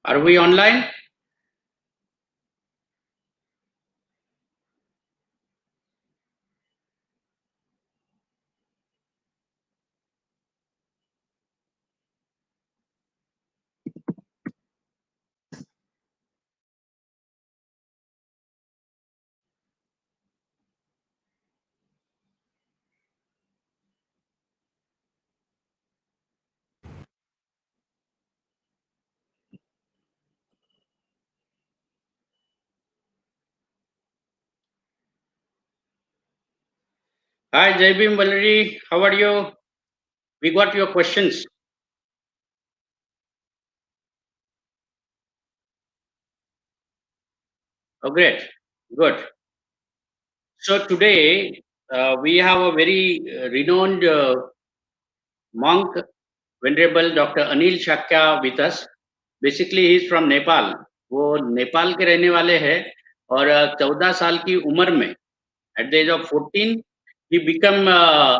Are we online? Hi, Jaibim Valeri. How are you? We got your questions. Oh, great. Good. So today we have a very renowned monk, Venerable Dr. Anil Shakya with us. Basically, he is from Nepal. वो नेपाल के रहने वाले हैं और 14 साल की उम्र में at the age of 14 he become uh,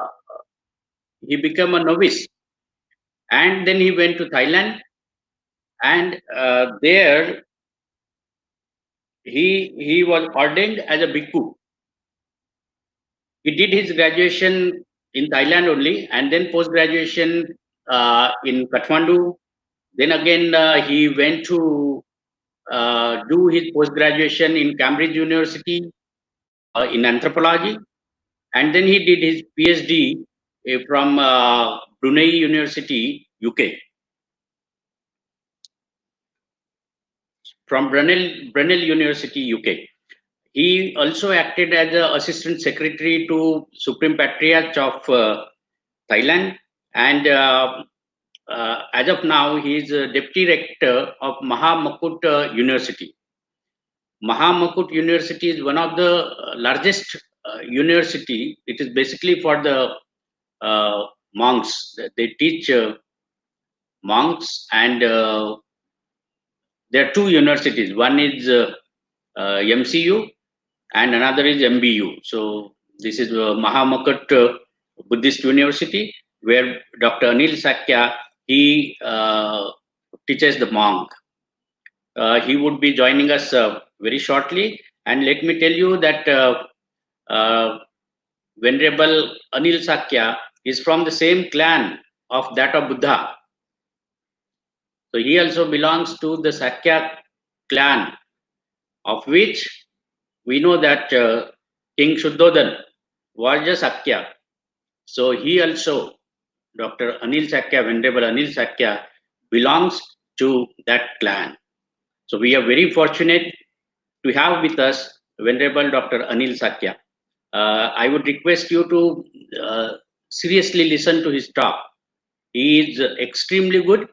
he became a novice, and then he went to Thailand, and there he was ordained as a bhikkhu. He did his graduation in Thailand only, and then post graduation in Kathmandu. Then again he went to do his post graduation in Cambridge University in anthropology, and then he did his PhD from Brunei University, UK, from Brunel University, UK. He also acted as an assistant secretary to Supreme Patriarch of Thailand, and as of now, he is a deputy rector of Mahamakut University. Mahamakut University is one of the largest university. It is basically for the monks. They teach monks, and there are two universities. One is MCU, and another is MBU. So this is Mahamakut Buddhist University, where Dr. Anil Shakya he teaches the monk. He would be joining us very shortly, and let me tell you that uh, Venerable Anil Shakya is from the same clan of that of Buddha. So he also belongs to the Shakya clan, of which we know that King Shuddhodhan was a Shakya. So he also, Dr. Anil Shakya, Venerable Anil Shakya, belongs to that clan. So we are very fortunate to have with us Venerable Dr. Anil Shakya. I would request you to seriously listen to his talk. He is extremely good.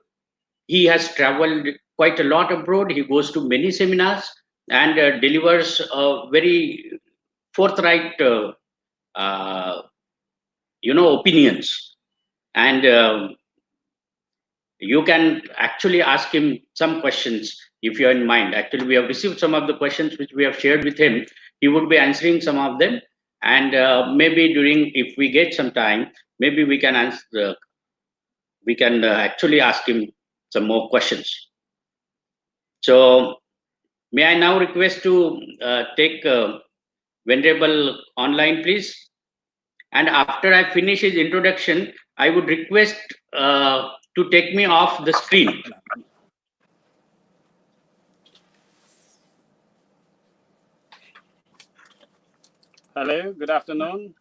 He has traveled quite a lot abroad. He goes to many seminars and delivers very forthright, opinions. And you can actually ask him some questions if you're in mind. Actually, we have received some of the questions which we have shared with him. He would be answering some of them, and maybe during, if we get some time, maybe we can answer. We can actually ask him some more questions. So, may I now request to take Venerable online, please? And after I finish his introduction, I would request to take me off the screen. Hello, good afternoon.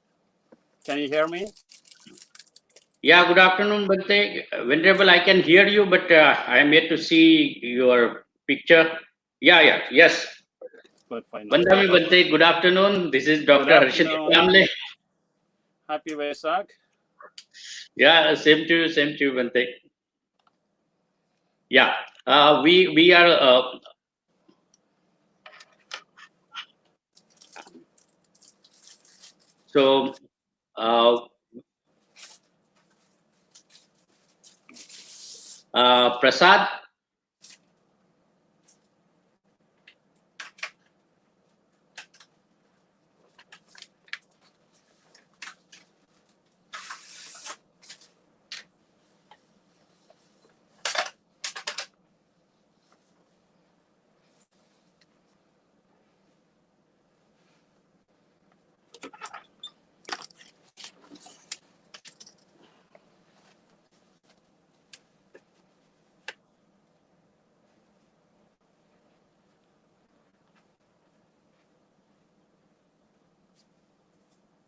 Can you hear me? Yeah, good afternoon, Bante. Venerable, I can hear you, but I am yet to see your picture. Yes. Good, fine, no Vandami problem. Bante, good afternoon. This is Good Dr. Harshit afternoon. Kamle. Happy Vesak. Yeah, same to you, Bante. Yeah, we are so uh, Prasad.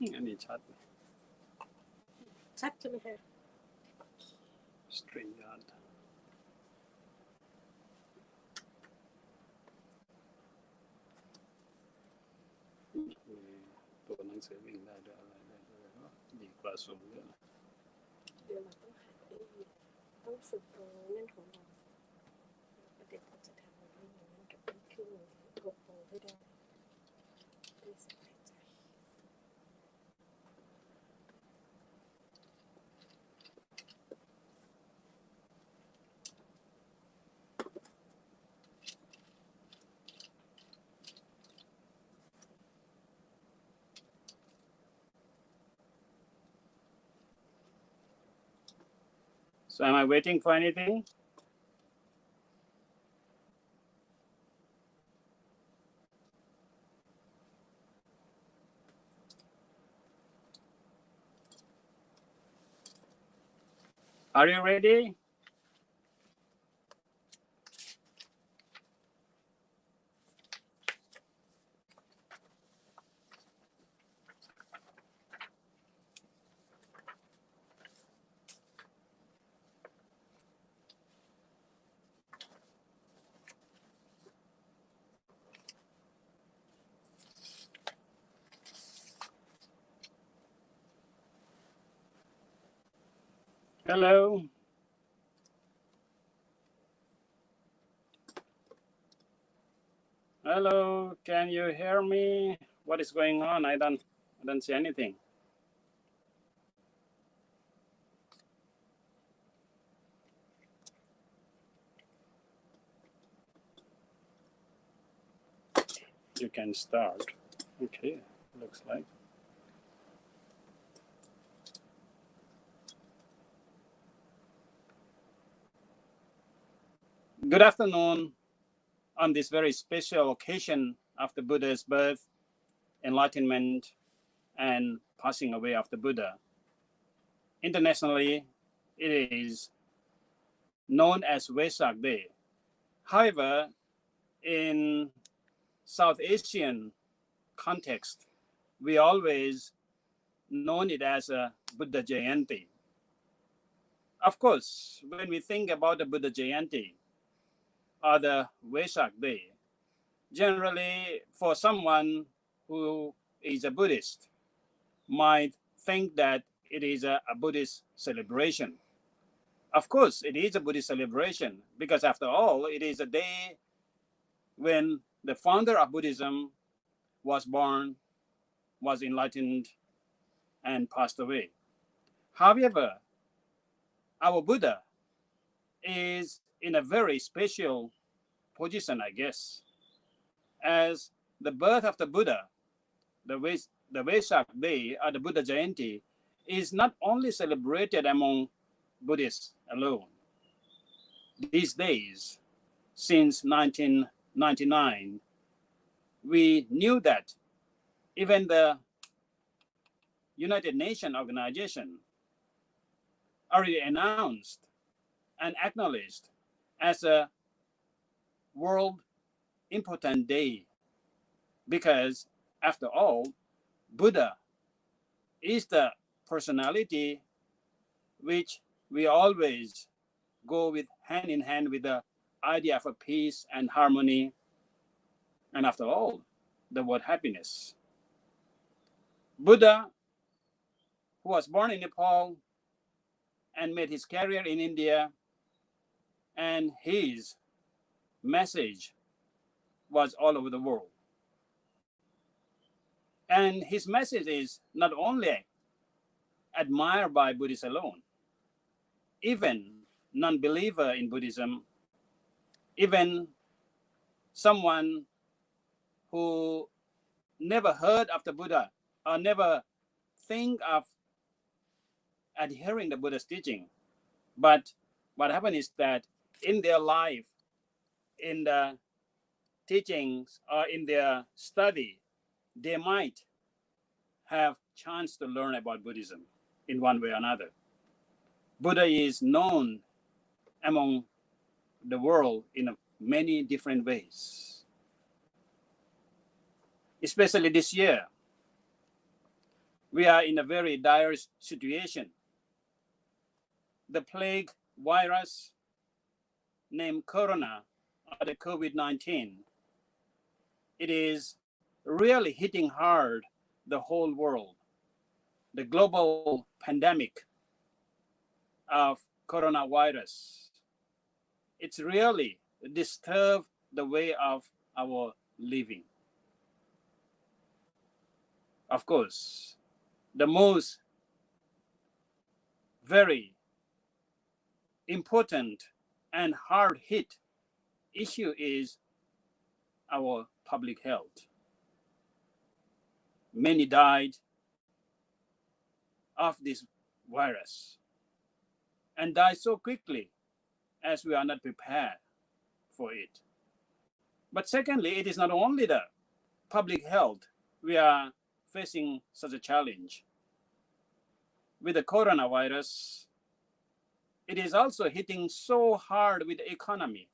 Any chat? ชัดใช่ไหมคะ StreamYard. ตัวหนังสือวิ่งได้ด้วยอะไรได้ด้วยดีกว่าสูงเยอะ เดี๋ยวเราต้องหาต้องฝึกตรงนั่นของเราประเด็นเราจะทำอะไรอย่างนั้นกับเครื่องมือกดตรงให้ได้ด้วยสบายใจ So am I waiting for anything? Are you ready? Hello. Hello, can you hear me? What is going on? I don't see anything. You can start. Okay, looks like. Good afternoon. On this very special occasion of the Buddha's birth, enlightenment, and passing away of the Buddha. Internationally, it is known as Vesak Day. However, in South Asian context, we always known it as a Buddha Jayanti. Of course, when we think about the Buddha Jayanti or the Vesak Day, generally for someone who is a Buddhist might think that it is a Buddhist celebration. Of course, it is a Buddhist celebration because after all, it is a day when the founder of Buddhism was born, was enlightened, and passed away. However, our Buddha is in a very special position, I guess, as the birth of the Buddha, the Vesak Day or the Buddha Jayanti is not only celebrated among Buddhists alone. These days, since 1999, we knew that even the United Nations organization already announced and acknowledged as a world important day because after all, Buddha is the personality which we always go with hand in hand with the idea of a peace and harmony, and after all, the word happiness. Buddha, who was born in Nepal and made his career in India, and his message was all over the world. And his message is not only admired by Buddhists alone, even non-believer in Buddhism, even someone who never heard of the Buddha or never think of adhering to Buddha's teaching. But what happened is that in their life, in the teachings or in their study, they might have chance to learn about Buddhism in one way or another. Buddha is known among the world in many different ways. Especially this year, we are in a very dire situation. The plague virus named Corona, or the COVID-19, it is really hitting hard the whole world. The global pandemic of coronavirus, it's really disturbed the way of our living. Of course, the most very important and hard hit issue is our public health. Many died of this virus and died so quickly as we are not prepared for it. But secondly, it is not only the public health we are facing such a challenge. With the coronavirus, it is also hitting so hard with the economy.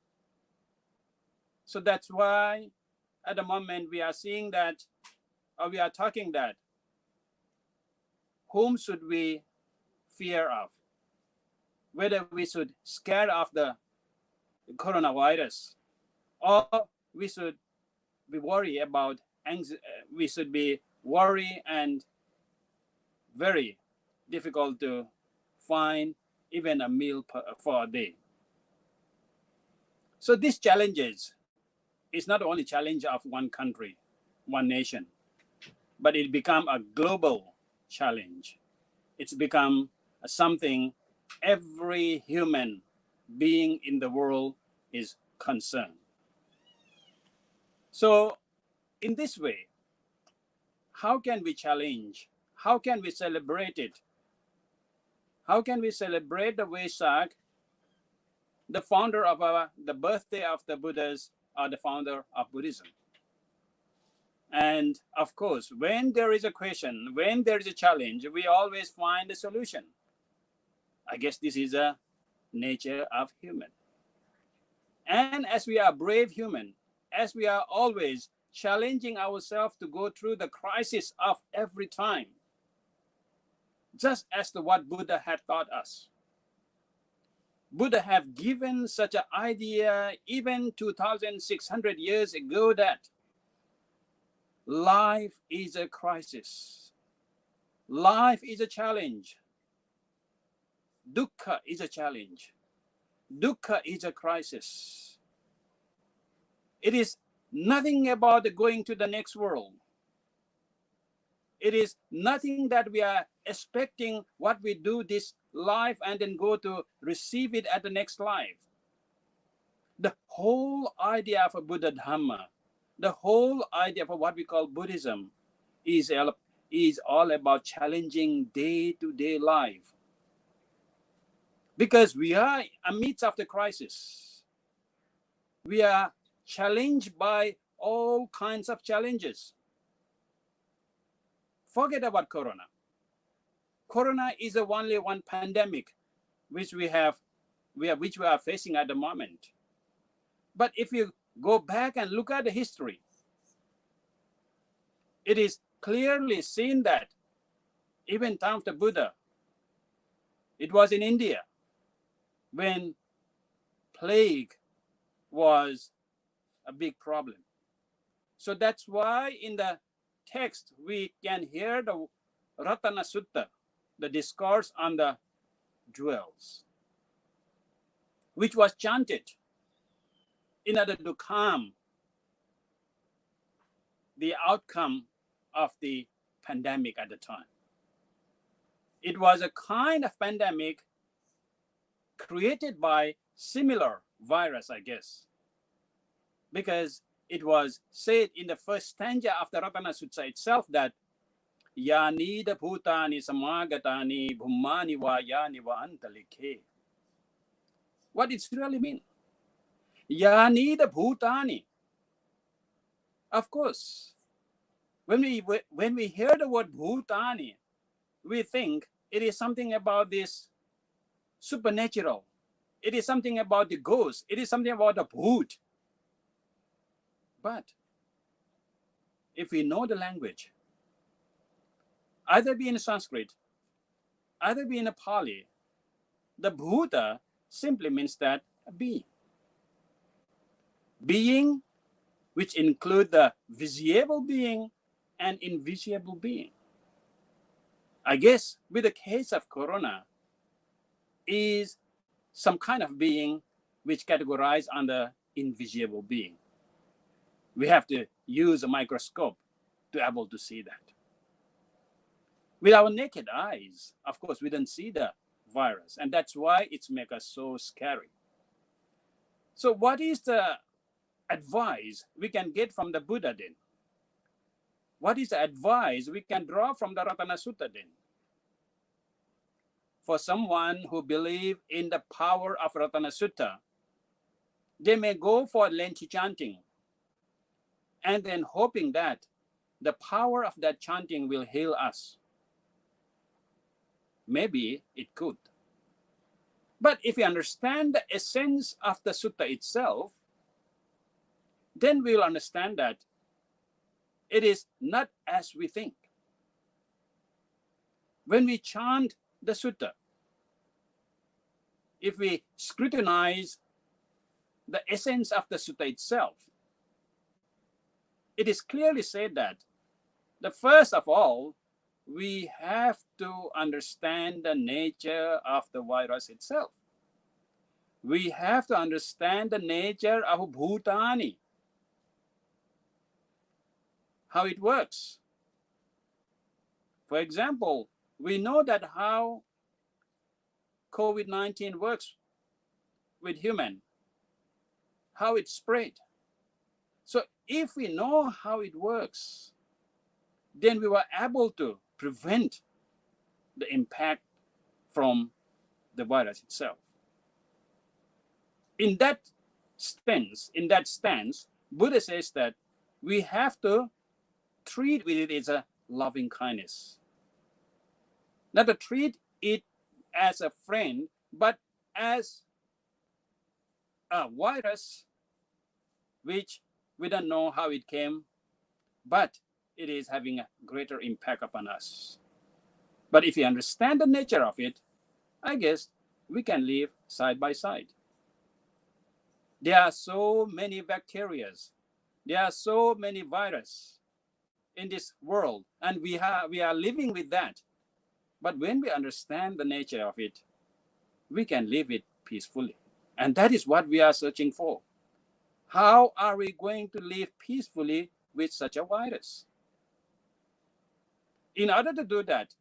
So that's why at the moment we are seeing that, or we are talking that, whom should we fear of? Whether we should scare of the coronavirus, or we should be worried about, we should be worried and very difficult to find even a meal for a day. So these challenges is not only challenge of one country, one nation, but it become a global challenge. It's become something every human being in the world is concerned. So in this way, how can we challenge? How can we celebrate it? How can we celebrate the Vesak, the founder of the birthday of the Buddhas, or the founder of Buddhism? And of course, when there is a question, when there is a challenge, we always find a solution. I guess this is a nature of human. And as we are brave human, as we are always challenging ourselves to go through the crisis of every time, just as to what Buddha had taught us. Buddha have given such an idea even 2,600 years ago that life is a crisis. Life is a challenge. Dukkha is a challenge. Dukkha is a crisis. It is nothing about going to the next world. It is nothing that we are expecting what we do this life and then go to receive it at the next life. The whole idea of a Buddha Dhamma, the whole idea of what we call Buddhism is all about challenging day-to-day life. Because we are amidst of the crisis. We are challenged by all kinds of challenges. Forget about Corona. Corona is only one pandemic which we are facing at the moment. But if you go back and look at the history, it is clearly seen that even time of the Buddha, it was in India when plague was a big problem. So that's why in the text we can hear the Ratana Sutta, the discourse on the jewels, which was chanted in order to calm the outcome of the pandemic at the time. It was a kind of pandemic created by similar virus, I guess, because it was said in the first stanza of the Ratana Sutta itself that Yani da bhutani samagatani bhummani va yani va antalikhe. What it really mean? Yani da bhutani. Of course, when we hear the word bhutani, we think it is something about this supernatural. It is something about the ghost. It is something about the bhut. But if we know the language, either be in Sanskrit, either be in a Pali, the bhuta simply means that being. Being which include the visible being and invisible being. I guess with the case of corona is some kind of being which categorized under invisible being. We have to use a microscope to be able to see that. With our naked eyes, of course, we don't see the virus, and that's why it's make us so scary. So what is the advice we can get from the Buddha then? What is the advice we can draw from the Ratana Sutta then? For someone who believe in the power of Ratana Sutta, they may go for lengthy chanting and then hoping that the power of that chanting will heal us. Maybe it could. But if we understand the essence of the sutta itself, then we'll understand that it is not as we think. When we chant the sutta, if we scrutinize the essence of the sutta itself, it is clearly said that the first of all, we have to understand the nature of the virus itself. We have to understand the nature of bhutani, how it works. For example, we know that how COVID-19 works with human, how it spread. So if we know how it works, then we were able to prevent the impact from the virus itself. In that stance, Buddha says that we have to treat with it as a loving kindness. Not to treat it as a friend, but as a virus which we don't know how it came, but it is having a greater impact upon us. But if you understand the nature of it, I guess we can live side by side. There are so many bacteria, there are so many viruses in this world, and we are living with that. But when we understand the nature of it, we can live it peacefully. And that is what we are searching for. How are we going to live peacefully with such a virus? In order to do that,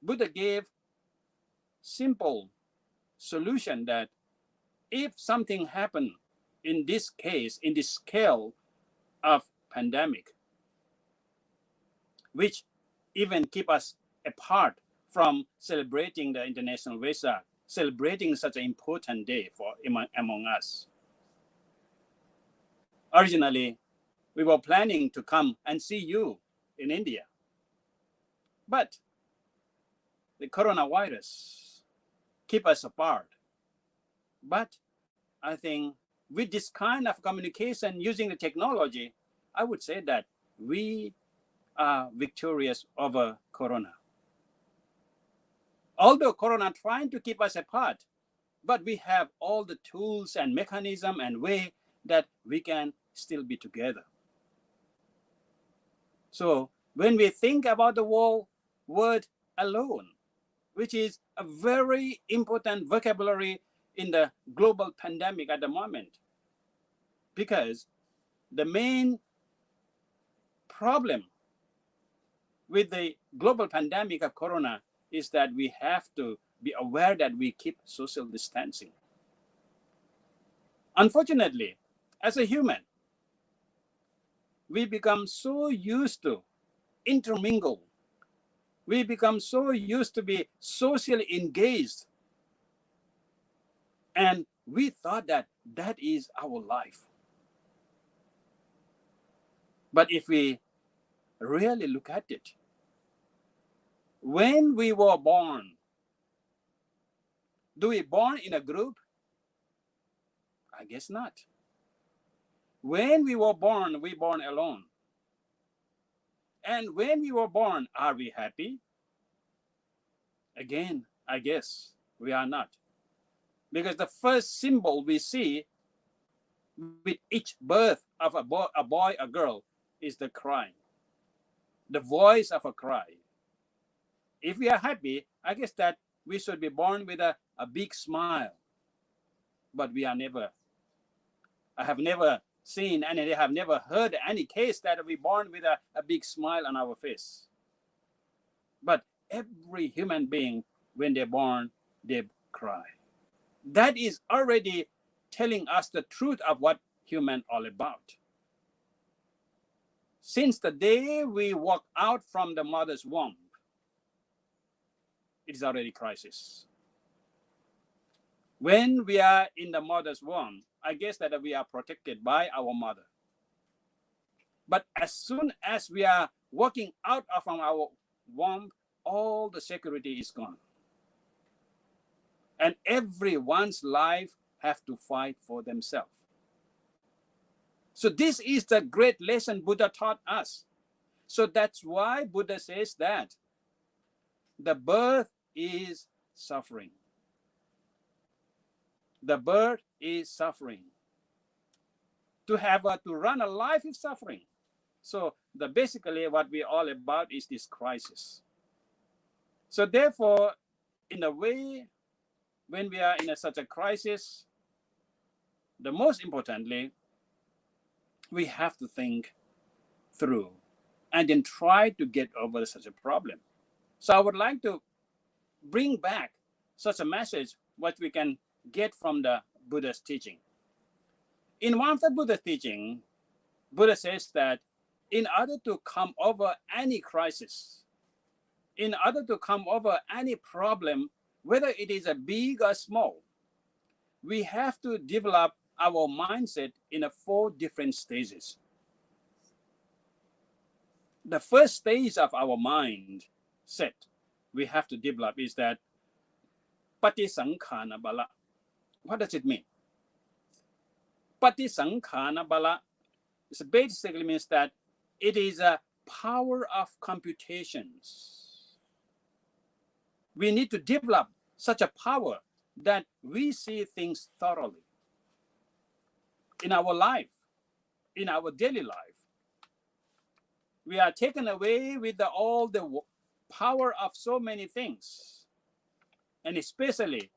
Buddha gave simple solution that if something happened in this case, in this scale of pandemic, which even keep us apart from celebrating the International Vesak, celebrating such an important day for among us. Originally, we were planning to come and see you in India, but the coronavirus keep us apart. But I think with this kind of communication using the technology, I would say that we are victorious over Corona. Although Corona trying to keep us apart, but we have all the tools and mechanism and way that we can still be together. So when we think about the word alone, which is a very important vocabulary in the global pandemic at the moment, because the main problem with the global pandemic of Corona is that we have to be aware that we keep social distancing. Unfortunately, as a human, we become so used to intermingle. We become so used to be socially engaged. And we thought that that is our life. But if we really look at it, when we were born, do we born in a group? I guess not. When we were born, we born alone. And when we were born, are we happy? Again, I guess we are not. Because the first symbol we see with each birth of a boy, a girl, is the cry, the voice of a cry. If we are happy, I guess that we should be born with a big smile. But we are never. I have never seen and I have never heard any case that we born with a big smile on our face. But every human being, when they're born, they cry. That is already telling us the truth of what human all about. Since the day we walk out from the mother's womb, it is already crisis. When we are in the mother's womb, I guess that we are protected by our mother. But as soon as we are walking out of our womb, all the security is gone. And everyone's life have to fight for themselves. So this is the great lesson Buddha taught us. So that's why Buddha says that the birth is suffering. The birth is suffering. To run a life is suffering. So basically what we're all about is this crisis. So therefore, in a way, when we are in such a crisis, the most importantly, we have to think through and then try to get over such a problem. So I would like to bring back such a message, what we can get from the Buddha's teaching. In one of the Buddha's teaching, Buddha says that in order to come over any crisis, in order to come over any problem, whether it is a big or small, we have to develop our mindset in 4 different stages. The first stage of our mind set we have to develop is that Patisankhana Bala. What does it mean? Patisankhana Bala basically means that it is a power of computations. We need to develop such a power that we see things thoroughly in our life, in our daily life. We are taken away with all the power of so many things. And especially,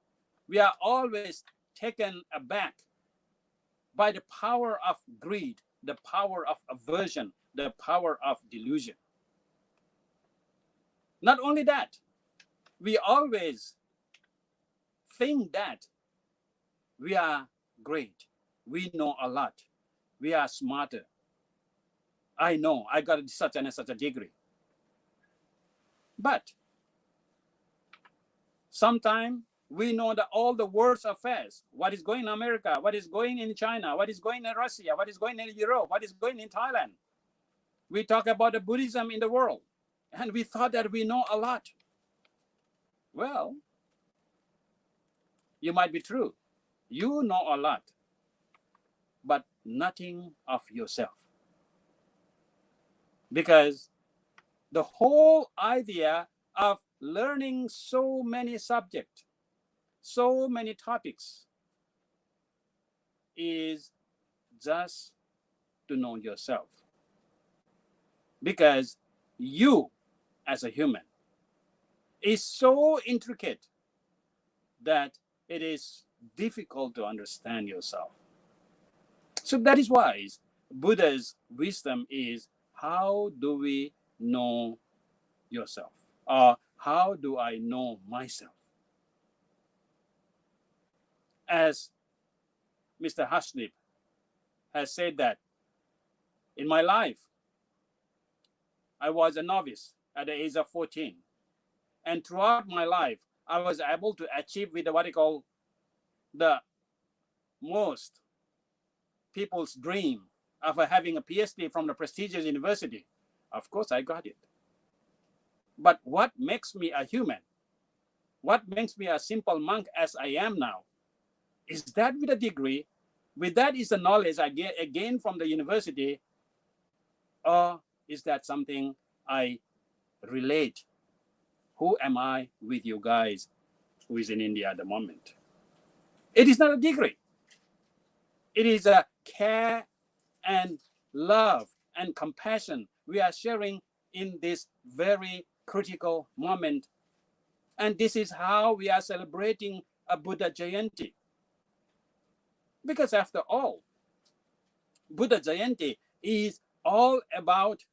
we are always taken aback by the power of greed, the power of aversion, the power of delusion. Not only that, we always think that we are great, we know a lot, we are smarter. I know, I got such and such a degree. But sometimes we know that all the world's affairs, what is going in America, what is going in China, what is going in Russia, what is going in Europe, what is going in Thailand. We talk about the Buddhism in the world, and we thought that we know a lot. Well, you might be true. You know a lot, but nothing of yourself. Because the whole idea of learning so many subjects, so many topics, is just to know yourself. Because you, as a human, is so intricate that it is difficult to understand yourself. So that is why Buddha's wisdom is, how do we know yourself? Or how do I know myself? As Mr. Hashnip has said that, in my life, I was a novice at the age of 14. And throughout my life, I was able to achieve with what I call the most people's dream of having a PhD from the prestigious university. Of course, I got it. But what makes me a human? What makes me a simple monk as I am now? Is that with a degree? With that is the knowledge I get again from the university? Or is that something I relate? Who am I with you guys who is in India at the moment? It is not a degree. It is a care and love and compassion we are sharing in this very critical moment. And this is how we are celebrating a Buddha Jayanti. Because after all, Buddha Jayanti is all about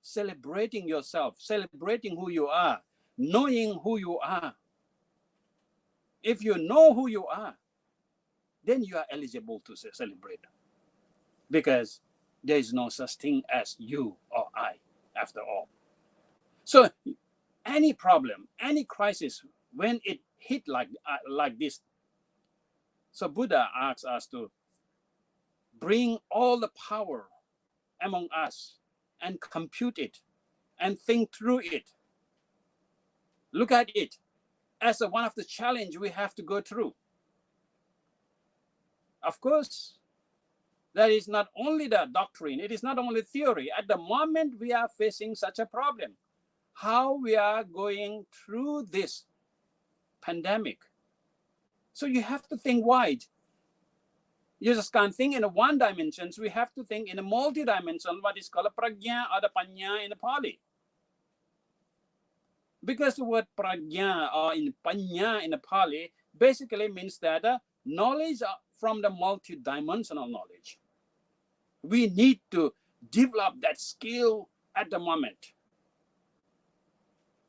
celebrating yourself, celebrating who you are, knowing who you are. If you know who you are, then you are eligible to celebrate. Because there is no such thing as you or I, after all. So any problem, any crisis, when it hit like this, so Buddha asks us to bring all the power among us and compute it and think through it. Look at it as one of the challenges we have to go through. Of course, that is not only the doctrine, it is not only theory. At the moment we are facing such a problem, how we are going through this pandemic. So you have to think wide. You just can't think in a one dimension. We have to think in a multi-dimension, what is called a prajna or the panya in the Pali. Because the word prajna or in panya in the Pali basically means that knowledge from the multi-dimensional knowledge. We need to develop that skill at the moment.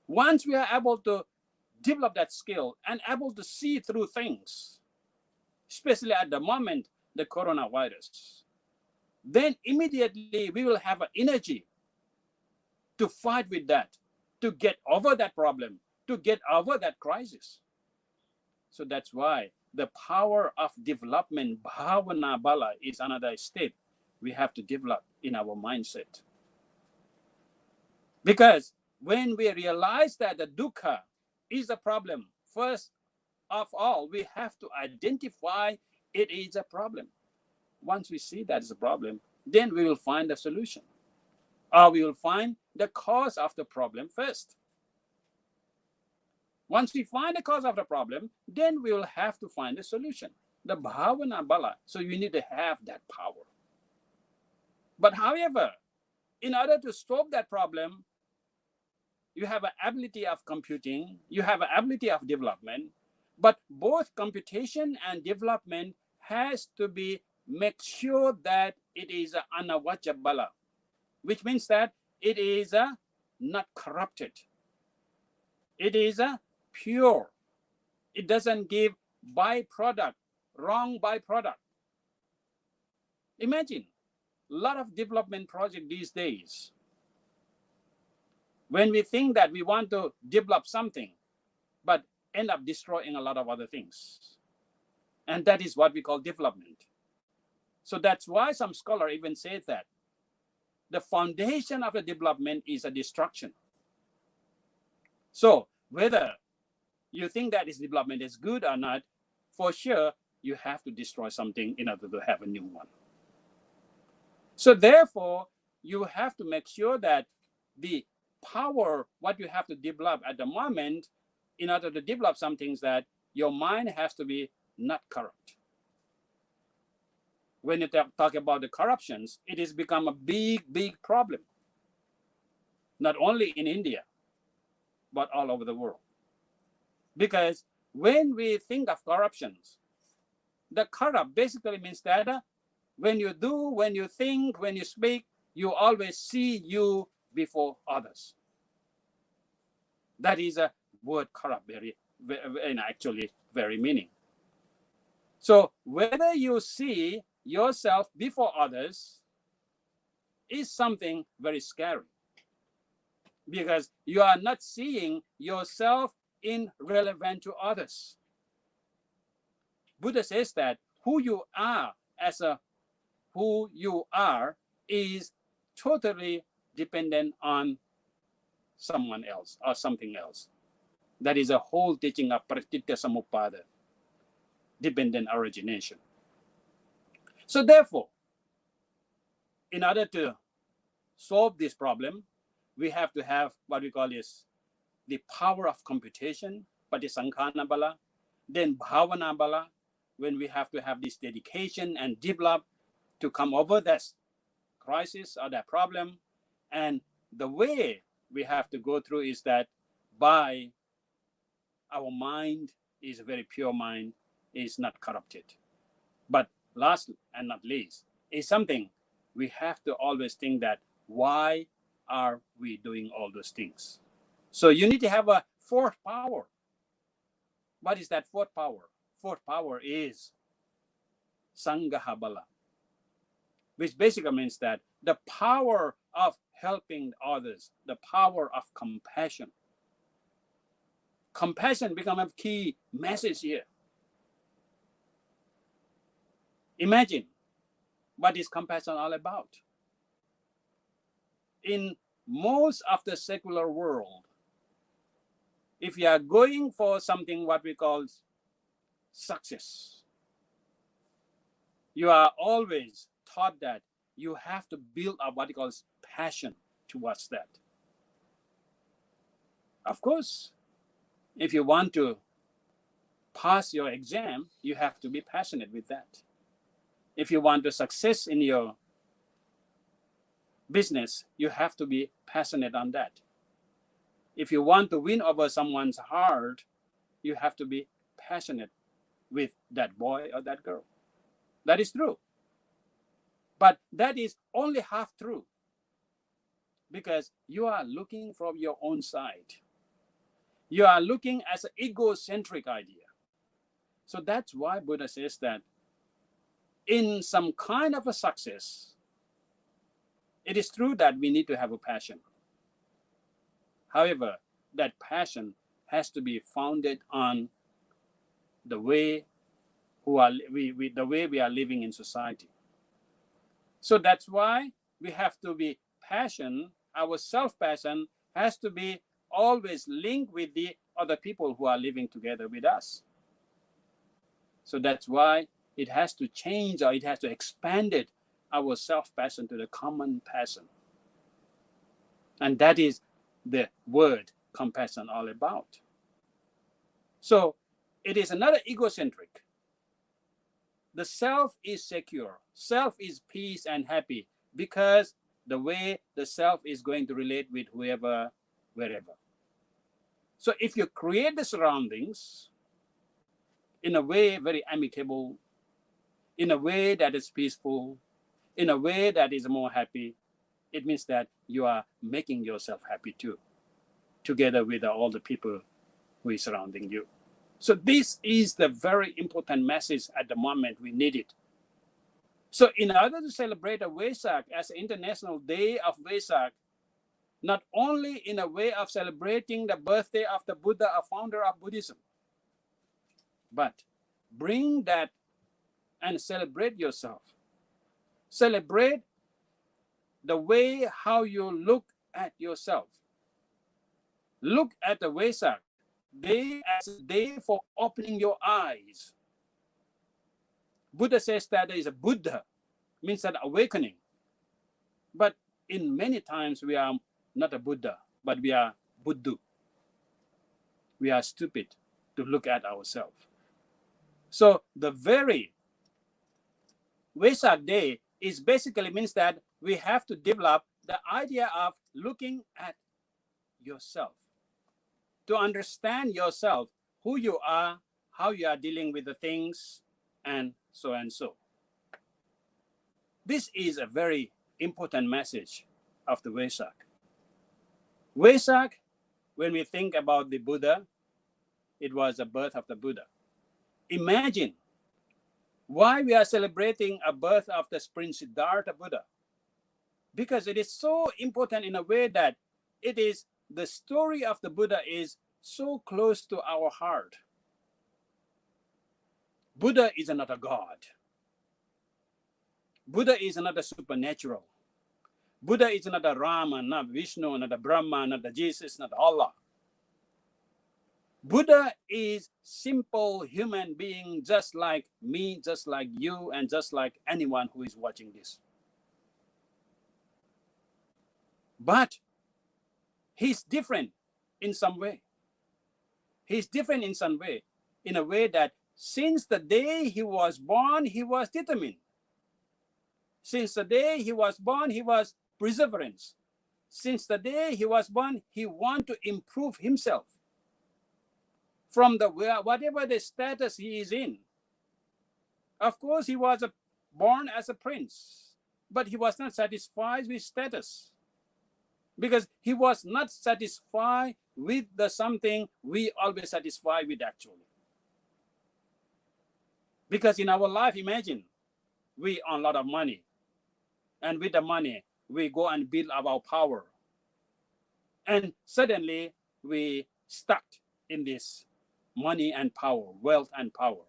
Once we are able to develop that skill and able to see through things, especially at the moment, the coronavirus, then immediately we will have an energy to fight with that, to get over that problem, to get over that crisis. So that's why the power of development, bhavana bala, is another step we have to develop in our mindset. Because when we realize that the dukkha is a problem, first of all, we have to identify it is a problem. Once we see that is a problem, then we will find a solution. Or we will find the cause of the problem first. Once we find the cause of the problem, then we will have to find a solution. The bhavana bala. So you need to have that power. But however, in order to stop that problem, you have an ability of computing, you have an ability of development, but both computation and development has to be make sure that it is anavacca bala, which means that it is not corrupted. It is pure. It doesn't give byproduct, wrong byproduct. Imagine a lot of development projects these days. When we think that we want to develop something, but end up destroying a lot of other things. And that is what we call development. So that's why some scholar even said that the foundation of a development is a destruction. So whether you think that this development is good or not, for sure, you have to destroy something in order to have a new one. So therefore, you have to make sure that the power, what you have to develop at the moment in order to develop some things, that your mind has to be not corrupt. When you talk about the corruptions, it has become a big, big problem. Not only in India, but all over the world. Because when we think of corruptions, the corrupt basically means that when you do, when you think, when you speak, you always see you before others. That is a word corrupt, and actually very meaning. So whether you see yourself before others is something very scary, because you are not seeing yourself in relevant to others. Buddha says that who you are is totally dependent on someone else or something else. That is a whole teaching of Pratitya Samuppada, dependent origination. So therefore, in order to solve this problem, we have to have what we call is the power of computation, Patisankhana Bala, then Bhavana Bala, when we have to have this dedication and develop to come over that crisis or that problem. And the way we have to go through is that by our mind is a very pure mind, is not corrupted. But last and not least, is something we have to always think that why are we doing all those things? So you need to have a fourth power. What is that fourth power? Fourth power is Sangaha Bala, which basically means that the power of helping others, the power of compassion. Compassion becomes a key message here. Imagine what is compassion all about. In most of the secular world, if you are going for something what we call success, you are always taught that you have to build up what he calls passion towards that. Of course, if you want to pass your exam, you have to be passionate with that. If you want to success in your business, you have to be passionate on that. If you want to win over someone's heart, you have to be passionate with that boy or that girl. That is true. But that is only half true, because you are looking from your own side. You are looking as an egocentric idea. So that's why Buddha says that in some kind of a success, it is true that we need to have a passion. However, that passion has to be founded on the way we are living in society. So that's why we have to be passion. Our self-passion has to be always linked with the other people who are living together with us. So that's why it has to change, or it has to expand it, our self-passion to the common passion. And that is the word compassion all about. So it is another egocentric. The self is secure. Self is peace and happy, because the way the self is going to relate with whoever, wherever. So if you create the surroundings in a way very amicable, in a way that is peaceful, in a way that is more happy, it means that you are making yourself happy too, together with all the people who is surrounding you. So this is the very important message at the moment we need it. So in order to celebrate a Vesak as an International Day of Vesak, not only in a way of celebrating the birthday of the Buddha, a founder of Buddhism, but bring that and celebrate yourself. Celebrate the way how you look at yourself. Look at the Vesak day as a day for opening your eyes. Buddha says that there is a Buddha, means that awakening. But in many times we are not a Buddha, but we are Buddhu. We are stupid to look at ourselves. So the very Vesak Day is basically means that we have to develop the idea of looking at yourself, to understand yourself, who you are, how you are dealing with the things, and so and so. This is a very important message of the Vesak. Vesak, when we think about the Buddha, it was the birth of the Buddha. Imagine why we are celebrating a birth of the Prince Siddhartha Buddha. Because it is so important in a way that it is the story of the Buddha is so close to our heart. Buddha is not a god. Buddha is not a supernatural. Buddha is not a Rama, not Vishnu, not a Brahma, not a Jesus, not Allah. Buddha is simple human being just like me, just like you, and just like anyone who is watching this. But he's different in some way. He's different in some way, in a way that since the day he was born, he was determined. Since the day he was born, he was perseverance. Since the day he was born, he wanted to improve himself from the whatever the status he is in. Of course, he was born as a prince, but he was not satisfied with status, because he was not satisfied with the something we always satisfy with actually. Because in our life, imagine, we earn a lot of money, and with the money, we go and build up our power. And suddenly, we stuck in this money and power, wealth and power.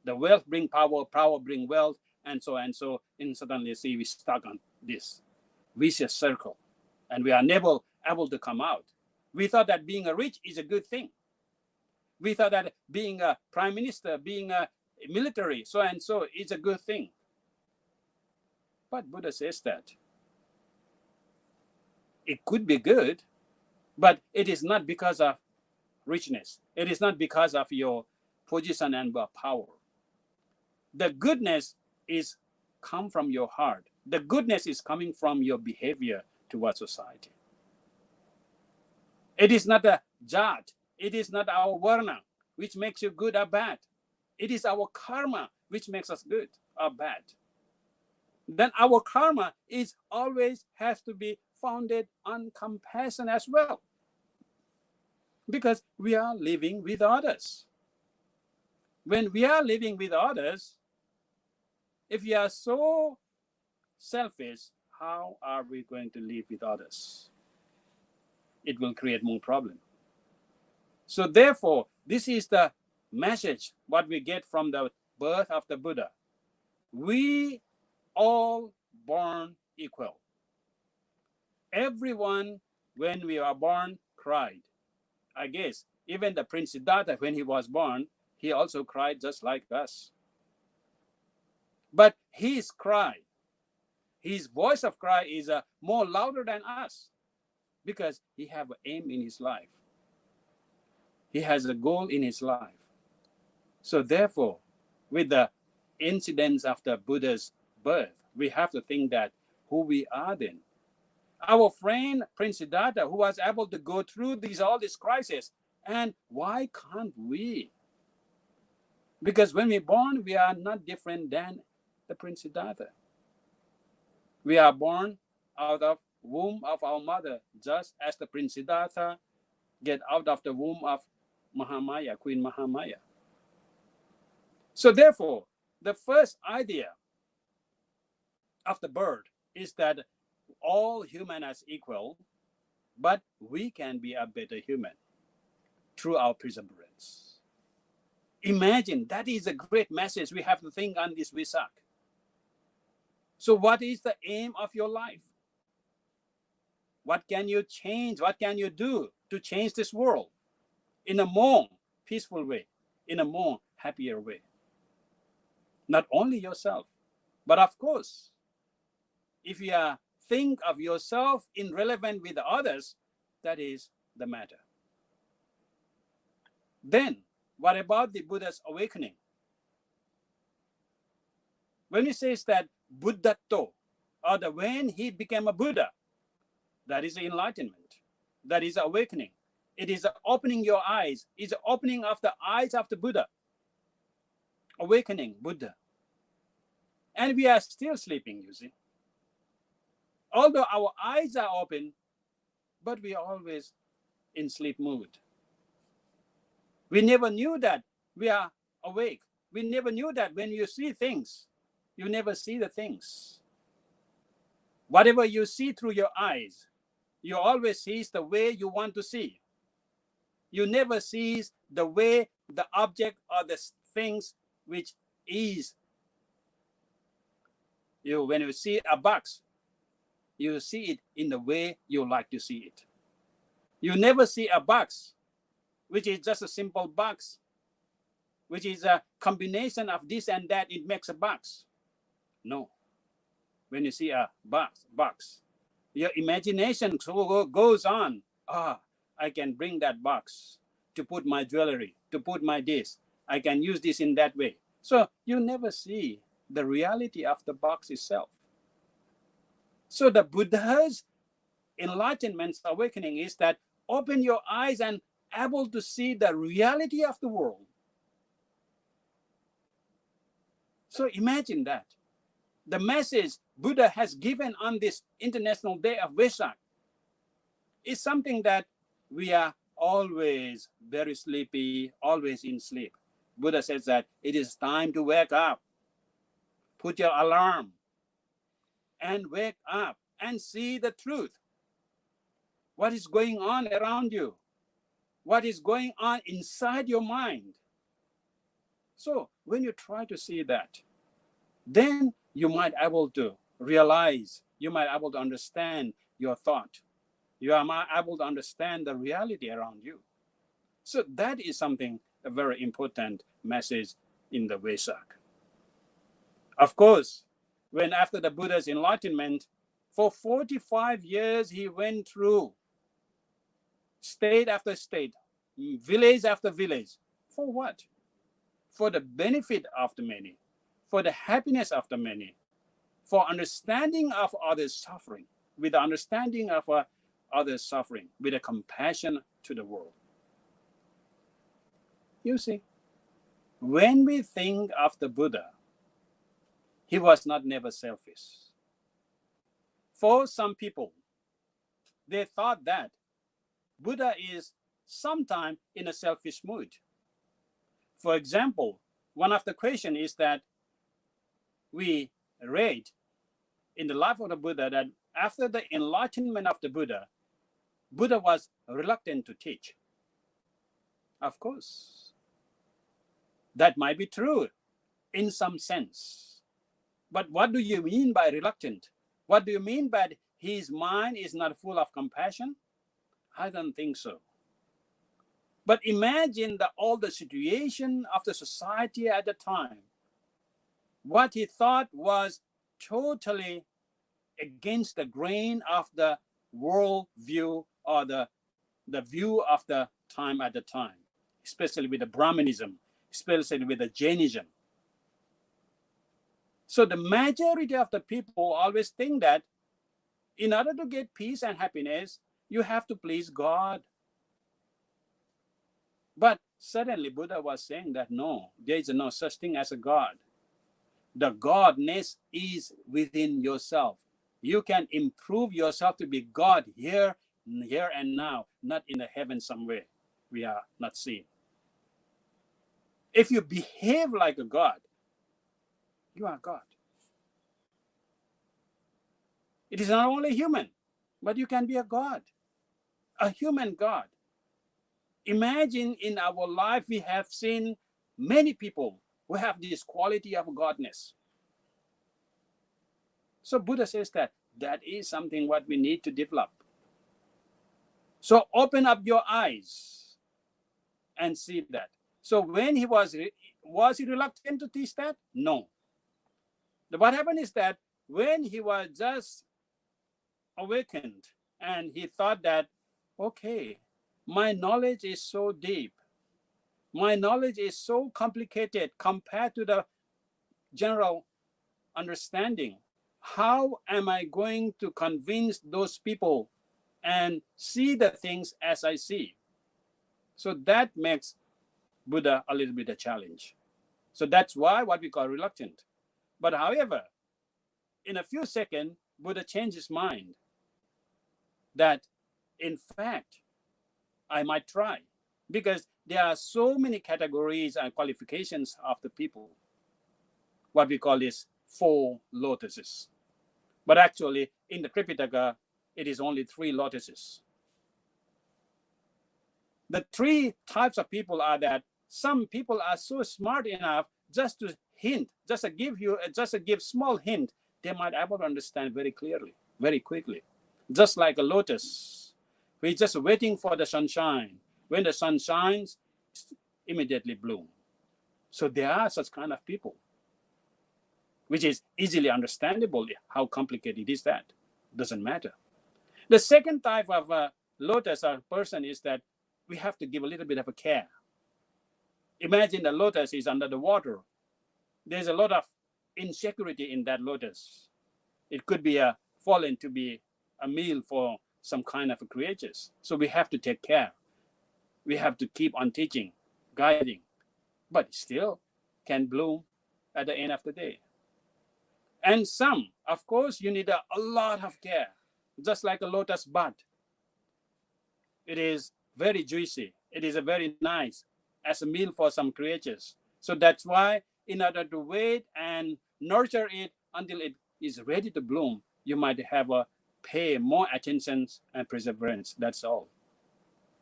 The wealth bring power, power bring wealth, and so, and suddenly see we stuck on this vicious circle, and we are never able to come out. We thought that being a rich is a good thing. We thought that being a prime minister, being a military, so and so is a good thing. But Buddha says that it could be good, but it is not because of richness. It is not because of your position and power. The goodness is come from your heart. The goodness is coming from your behavior towards society. It is not a jat. It is not our varna, which makes you good or bad. It is our karma, which makes us good or bad. Then our karma is always has to be founded on compassion as well. Because we are living with others. When we are living with others, if we are so selfish, how are we going to live with others? It will create more problem. So therefore, this is the message what we get from the birth of the Buddha. We all born equal. Everyone, when we are born, cried. I guess even the Prince Siddhartha, when he was born, he also cried just like us. But his cry, his voice of cry is more louder than us, because he has an aim in his life. He has a goal in his life. So therefore, with the incidents of the Buddha's birth, we have to think that who we are then. Our friend Prince Siddhartha, who was able to go through all these crises, and why can't we? Because when we're born, we are not different than the Prince Siddhartha. We are born out of womb of our mother, just as the Prince Siddhartha get out of the womb of Mahamaya, Queen Mahamaya. So therefore, the first idea of the bird is that all humans are equal, but we can be a better human through our perseverance. Imagine, that is a great message we have to think on this Vesak. So what is the aim of your life? What can you change? What can you do to change this world in a more peaceful way, in a more happier way? Not only yourself, but of course, if you are think of yourself irrelevant with the others, that is the matter. Then, what about the Buddha's awakening? When he says that Buddhato, or when he became a Buddha, that is enlightenment, that is awakening. It is opening your eyes. It's opening of the eyes of the Buddha. Awakening, Buddha. And we are still sleeping, you see. Although our eyes are open, but we are always in sleep mood. We never knew that we are awake. We never knew that when you see things, you never see the things. Whatever you see through your eyes, you always see the way you want to see. You never see the way the object or the things which is. When you see a box, you see it in the way you like to see it. You never see a box which is just a simple box, which is a combination of this and that, it makes a box. No. When you see a box, your imagination goes on. I can bring that box to put my jewelry, to put my this. I can use this in that way. So you never see the reality of the box itself. So the Buddha's enlightenment awakening is that open your eyes and able to see the reality of the world. So imagine that. The message Buddha has given on this International Day of Vesak is something that we are always very sleepy, always in sleep. Buddha says that it is time to wake up. Put your alarm and wake up and see the truth. What is going on around you? What is going on inside your mind? So when you try to see that, then you might be able to realize, you might be able to understand your thought. You are able to understand the reality around you. So that is something, a very important message in the Vesak. Of course, when after the Buddha's enlightenment, for 45 years he went through state after state, village after village. For what? For the benefit of the many, for the happiness of the many, for understanding of others' suffering, with the understanding of others' suffering, with a compassion to the world. You see, when we think of the Buddha, he was not never selfish. For some people, they thought that Buddha is sometimes in a selfish mood. For example, one of the questions is that we read in the life of the Buddha that after the enlightenment of the Buddha, Buddha was reluctant to teach. Of course, that might be true in some sense. But what do you mean by reluctant? What do you mean by his mind is not full of compassion? I don't think so. But imagine all the situation of the society at the time. What he thought was totally against the grain of the world view or the view of the time at the time, especially with the Brahmanism, especially with the Jainism. So the majority of the people always think that in order to get peace and happiness, you have to please God. But suddenly Buddha was saying that no, there is no such thing as a God. The Godness is within yourself. You can improve yourself to be God here and now, not in the heaven somewhere we are not seeing. If you behave like a God, you are God. It is not only human, but you can be a God, a human God. Imagine in our life we have seen many people who have this quality of godness. So Buddha says that is something what we need to develop. So open up your eyes and see that. So when he was he reluctant to teach that? No. What happened is that when he was just awakened and he thought that, okay, my knowledge is so deep. My knowledge is so complicated compared to the general understanding. How am I going to convince those people and see the things as I see? So that makes Buddha a little bit a challenge. So that's why what we call reluctant. But however, in a few seconds, Buddha changed his mind that in fact, I might try, because there are so many categories and qualifications of the people. What we call is 4 lotuses. But actually, in the Tripitaka, it is only 3 lotuses. The 3 types of people are that some people are so smart enough just to hint, just to give small hint, they might be able to understand very clearly, very quickly. Just like a lotus, we're just waiting for the sunshine. When the sun shines, immediately bloom. So there are such kind of people, which is easily understandable. How complicated is that? Doesn't matter. The second type of lotus or person is that we have to give a little bit of a care. Imagine the lotus is under the water. There's a lot of insecurity in that lotus. It could be fallen to be a meal for some kind of creatures. So we have to take care. We have to keep on teaching, guiding, but still can bloom at the end of the day. And some, of course, you need a lot of care, just like a lotus bud. It is very juicy. It is a very nice as a meal for some creatures. So that's why in order to wait and nurture it until it is ready to bloom, you might have to pay more attention and perseverance. That's all.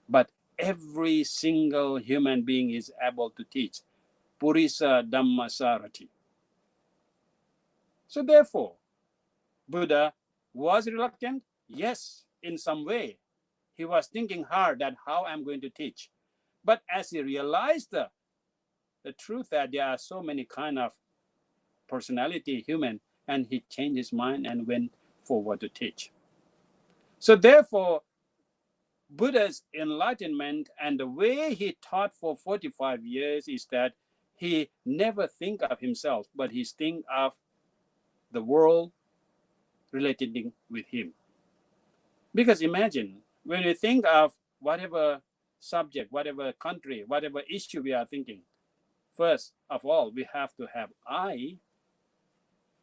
But every single human being is able to teach Purisa Dhamma Sarati. So therefore, Buddha was reluctant. Yes, in some way. He was thinking hard that how I'm going to teach. But as he realized the truth that there are so many kind of personality, human, and he changed his mind and went forward to teach. So therefore, Buddha's enlightenment and the way he taught for 45 years is that he never think of himself, but he think of the world relating with him. Because imagine, when we think of whatever subject, whatever country, whatever issue we are thinking, first of all, we have to have I.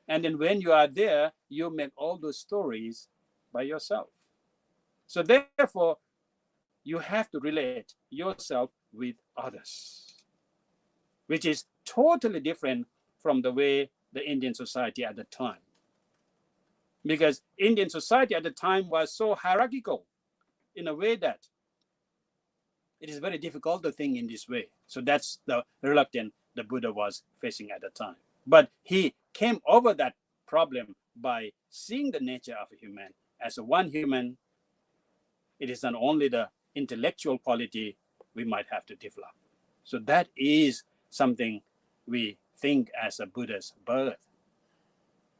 And then when you are there, you make all those stories by yourself. So therefore, you have to relate yourself with others, which is totally different from the way the Indian society at the time. Because Indian society at the time was so hierarchical in a way that it is very difficult to think in this way. So that's the reluctance the Buddha was facing at the time. But he came over that problem by seeing the nature of a human as a one human. It is not only the intellectual quality we might have to develop. So that is something we think as a Buddha's birth.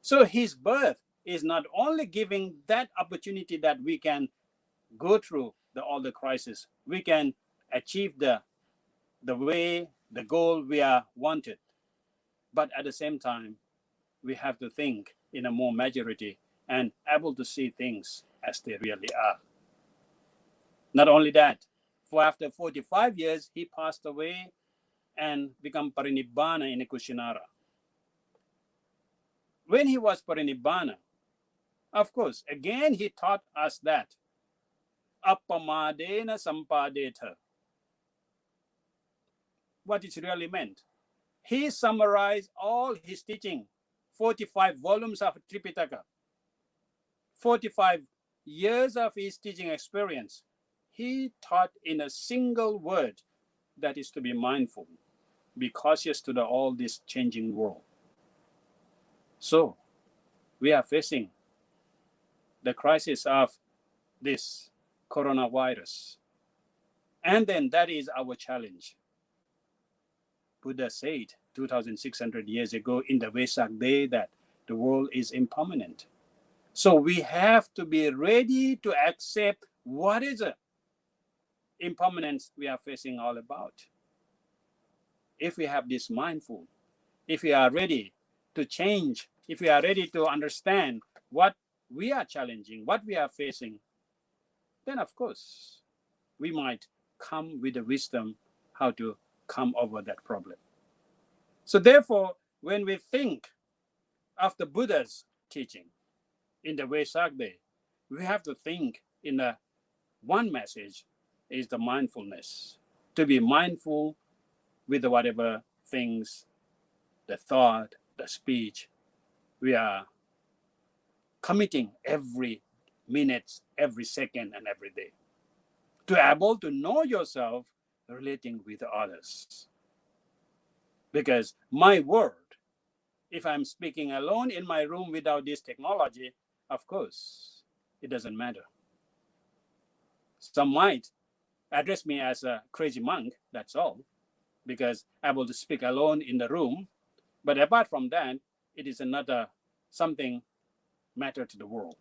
So his birth is not only giving that opportunity that we can go through all the crises, we can achieve the way, the goal we are wanted. But at the same time, we have to think in a more majority and able to see things as they really are. Not only that, for after 45 years, he passed away and become parinibbana in Kushinara. When he was parinibbana, of course, again he taught us that appamadena sampadeta. What it really meant. He summarized all his teaching, 45 volumes of Tripitaka, 45 years of his teaching experience. He taught in a single word, that is to be mindful, be cautious to all this changing world. So we are facing the crisis of this coronavirus. And then that is our challenge. Buddha said 2,600 years ago in the Vesak day that the world is impermanent. So we have to be ready to accept what is the impermanence we are facing all about. If we have this mindful, if we are ready to change, if we are ready to understand what we are challenging, what we are facing, then of course we might come with the wisdom how to come over that problem. So therefore, when we think of the Buddha's teaching in the Vesak Day, we have to think in the one message is the mindfulness, to be mindful with whatever things, the thought, the speech, we are committing every minute, every second, and every day. To be able to know yourself relating with others. Because my word, if I'm speaking alone in my room without this technology, of course, it doesn't matter. Some might address me as a crazy monk, that's all, because I'm able to speak alone in the room. But apart from that, it is another something matter to the world.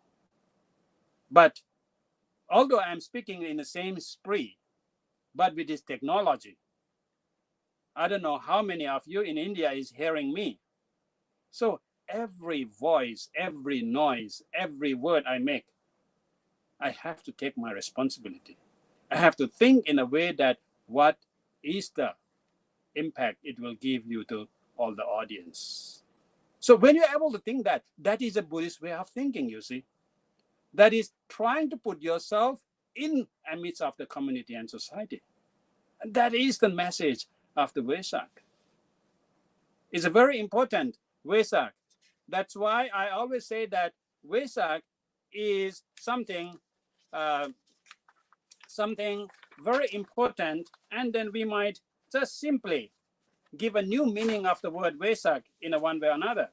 But although I'm speaking in the same spree, but with this technology, I don't know how many of you in India is hearing me. So every voice, every noise, every word I make, I have to take my responsibility. I have to think in a way that what is the impact it will give you to all the audience. So when you're able to think that, that is a Buddhist way of thinking, you see. That is trying to put yourself in amidst of the community and society. And that is the message of the Vesak. It's a very important Vesak. That's why I always say that Vesak is something very important, and then we might just simply give a new meaning of the word Vesak in a one way or another.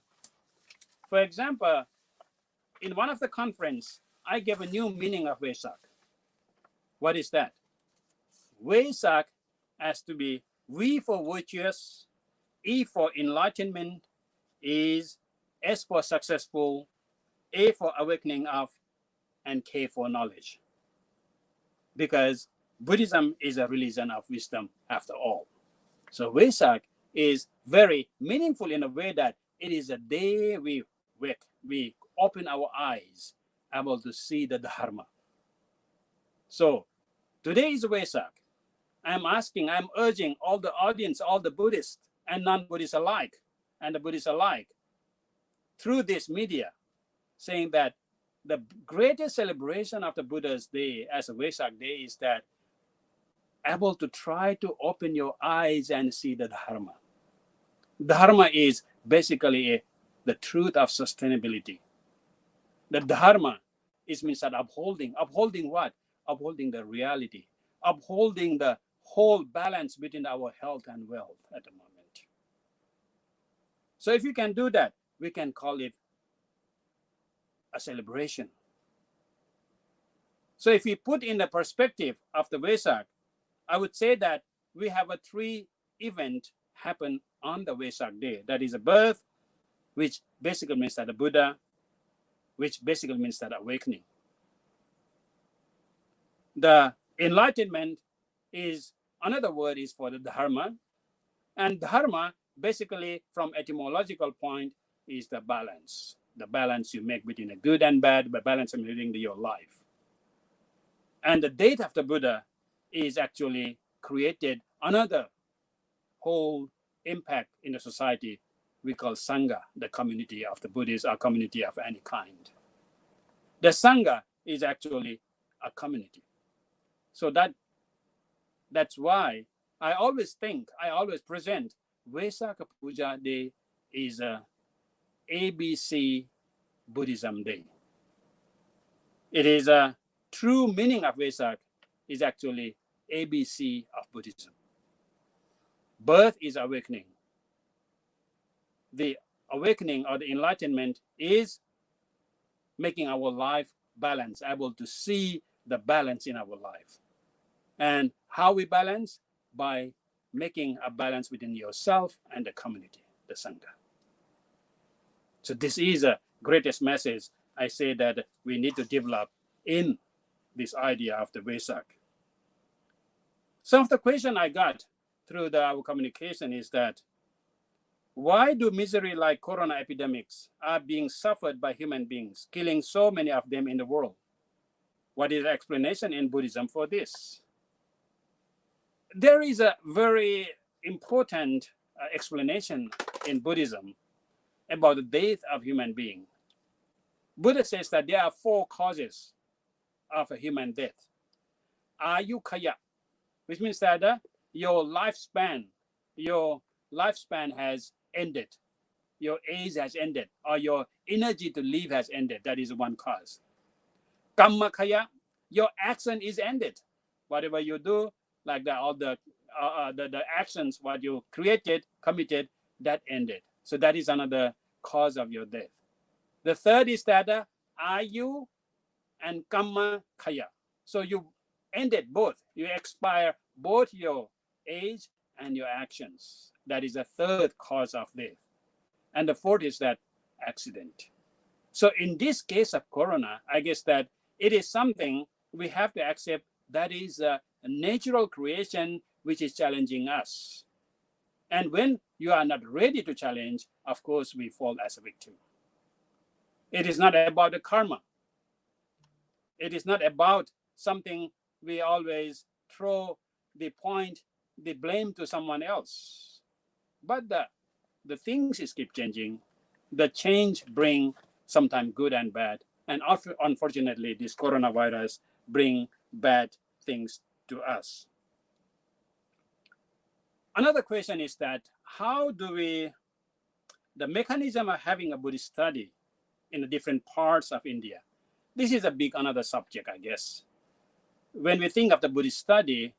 For example, in one of the conference, I gave a new meaning of Vesak. What is that? Vesak has to be V for virtuous, E for enlightenment, is S for successful, A for awakening of, and K for knowledge. Because Buddhism is a religion of wisdom after all. So Vesak is very meaningful in a way that it is a day we wake, we open our eyes, able to see the Dharma. So today is Vesak. I'm urging all the audience, all the Buddhists and non-Buddhists alike, and the Buddhists alike, through this media, saying that the greatest celebration of the Buddha's day as a Vesak day is that able to try to open your eyes and see the Dharma. Dharma is basically the truth of sustainability. The Dharma is means that upholding what? Upholding the reality, upholding the whole balance between our health and wealth at the moment. So if you can do that, we can call it a celebration. So if we put in the perspective of the Vesak, I would say that we have a 3 event happen on the Vesak day. That is a birth, which basically means that the Buddha, which basically means that awakening. The enlightenment is another word is for the Dharma. And Dharma, basically from etymological point, is the balance. The balance you make between a good and bad, the balance of living your life. And the date of the Buddha is actually created another whole impact in the society we call Sangha, the community of the Buddhists or community of any kind. The Sangha is actually a community. So that's why I always present Vesak Puja Day is a ABC Buddhism Day. It is a true meaning of Vesak is actually ABC of Buddhism. Birth is awakening. The awakening or the enlightenment is making our life balanced, able to see the balance in our life. And how we balance? By making a balance within yourself and the community, the Sangha. So this is the greatest message I say that we need to develop in this idea of the Vesak. Some of the question I got through our communication is that why do misery like corona epidemics are being suffered by human beings, killing so many of them in the world? What is the explanation in Buddhism for this? There is a very important explanation in Buddhism about the death of human being. Buddha says that there are 4 causes of a human death. Ayukaya, which means that your lifespan has ended, your age has ended, or your energy to live has ended. That is one cause. Kammakaya, your action is ended. Whatever you do, like that, all the actions, what you created, committed, that ended. So that is another cause of your death. The third is that Ayu and Kammakaya. So you ended both. You expire both your age and your actions. That is the third cause of death. And the fourth is that accident. So in this case of corona, I guess that it is something we have to accept that is a natural creation which is challenging us. And when you are not ready to challenge, of course, we fall as a victim. It is not about the karma. It is not about something we always throw the blame to someone else. But the things is keep changing. The change bring sometimes good and bad. And unfortunately, this coronavirus bring bad things to us. Another question is that how do the mechanism of having a Buddhist study in the different parts of India? This is another subject, I guess. When we think of the Buddhist study,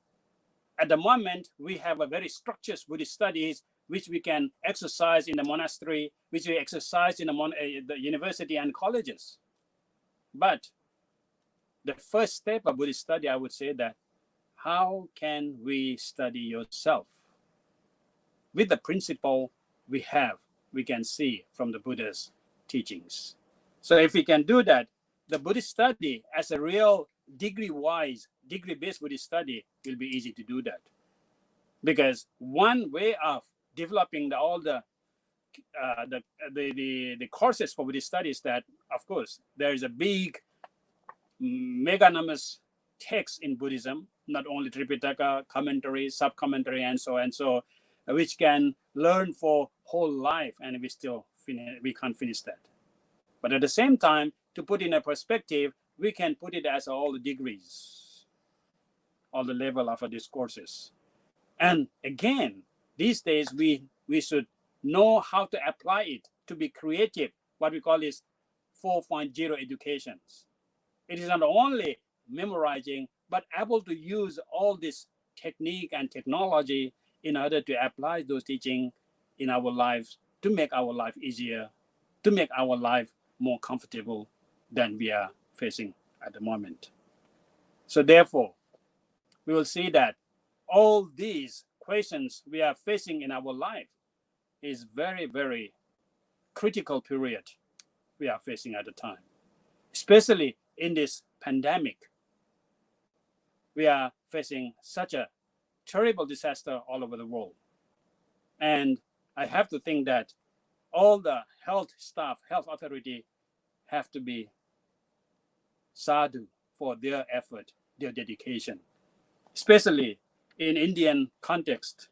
at the moment, we have a very structured Buddhist studies which we can exercise in the monastery, which we exercise in the university and colleges. But the first step of Buddhist study, I would say that how can we study yourself? With the principle we can see from the Buddha's teachings. So if we can do that, the Buddhist study as a real degree-based Buddhist study will be easy to do that. Because one way of developing all the courses for Buddhist studies that, of course, there is a big meganamous text in Buddhism, not only Tripitaka, commentary, sub-commentary, and so, which can learn for whole life, and we can't finish that. But at the same time, to put in a perspective, we can put it as all the degrees, all the level of our discourses. And again, these days, we should know how to apply it to be creative, what we call is 4.0 educations. It is not only memorizing, but able to use all this technique and technology in order to apply those teachings in our lives to make our life easier, to make our life more comfortable than we are facing at the moment. So therefore, we will see that all these questions we are facing in our life is very, very critical period we are facing at the time. Especially in this pandemic, we are facing such a terrible disaster all over the world. And I have to think that all the health staff, health authority have to be sadhu for their effort, their dedication. Especially in Indian context,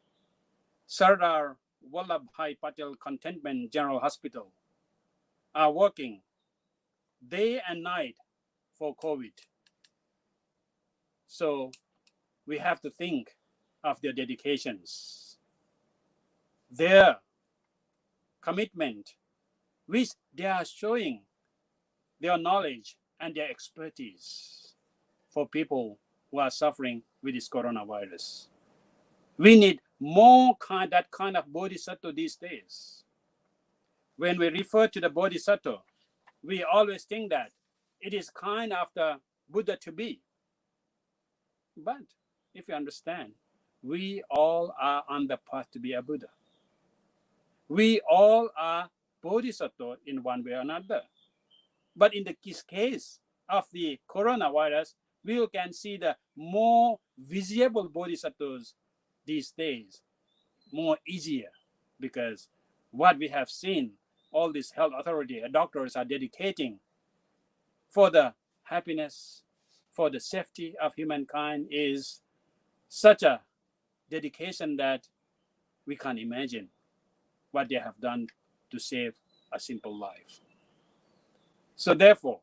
Sardar Vallabhbhai Patel Cantonment General Hospital are working day and night for COVID. So we have to think of their dedications, their commitment, which they are showing their knowledge and their expertise for people who are suffering with this coronavirus. We need more that kind of bodhisattva these days. When we refer to the bodhisattva, we always think that it is kind of the Buddha to be. But if you understand, we all are on the path to be a Buddha. We all are bodhisattva in one way or another. But in the case of the coronavirus, we can see the more visible bodhisattvas these days, more easier, because what we have seen, all these health authority doctors are dedicating for the happiness, for the safety of humankind is such a dedication that we can't imagine what they have done to save a simple life. So therefore,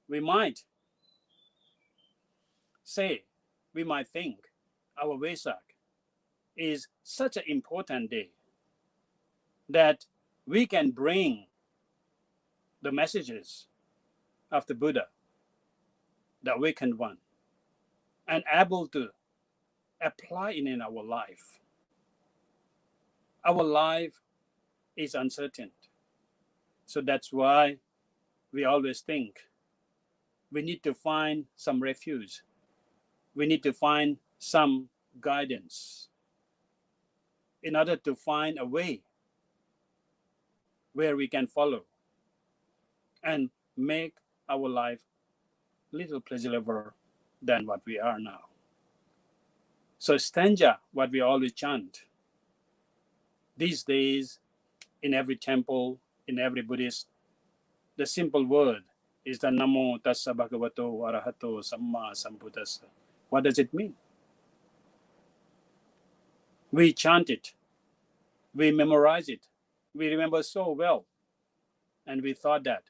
we might say, we might think our Vesak is such an important day that we can bring the messages of the Buddha, the awakened one, and able to apply it in our life. Our life is uncertain. So that's why we always think we need to find some refuge. We need to find some guidance in order to find a way where we can follow and make our life a little pleasurable than what we are now. So stanza, what we always chant, these days in every temple, in every Buddhist, the simple word is the Namo Tassa Bhagavato Arahato Samma Sambuddhassa. What does it mean? We chant it, we memorize it, we remember so well, and we thought that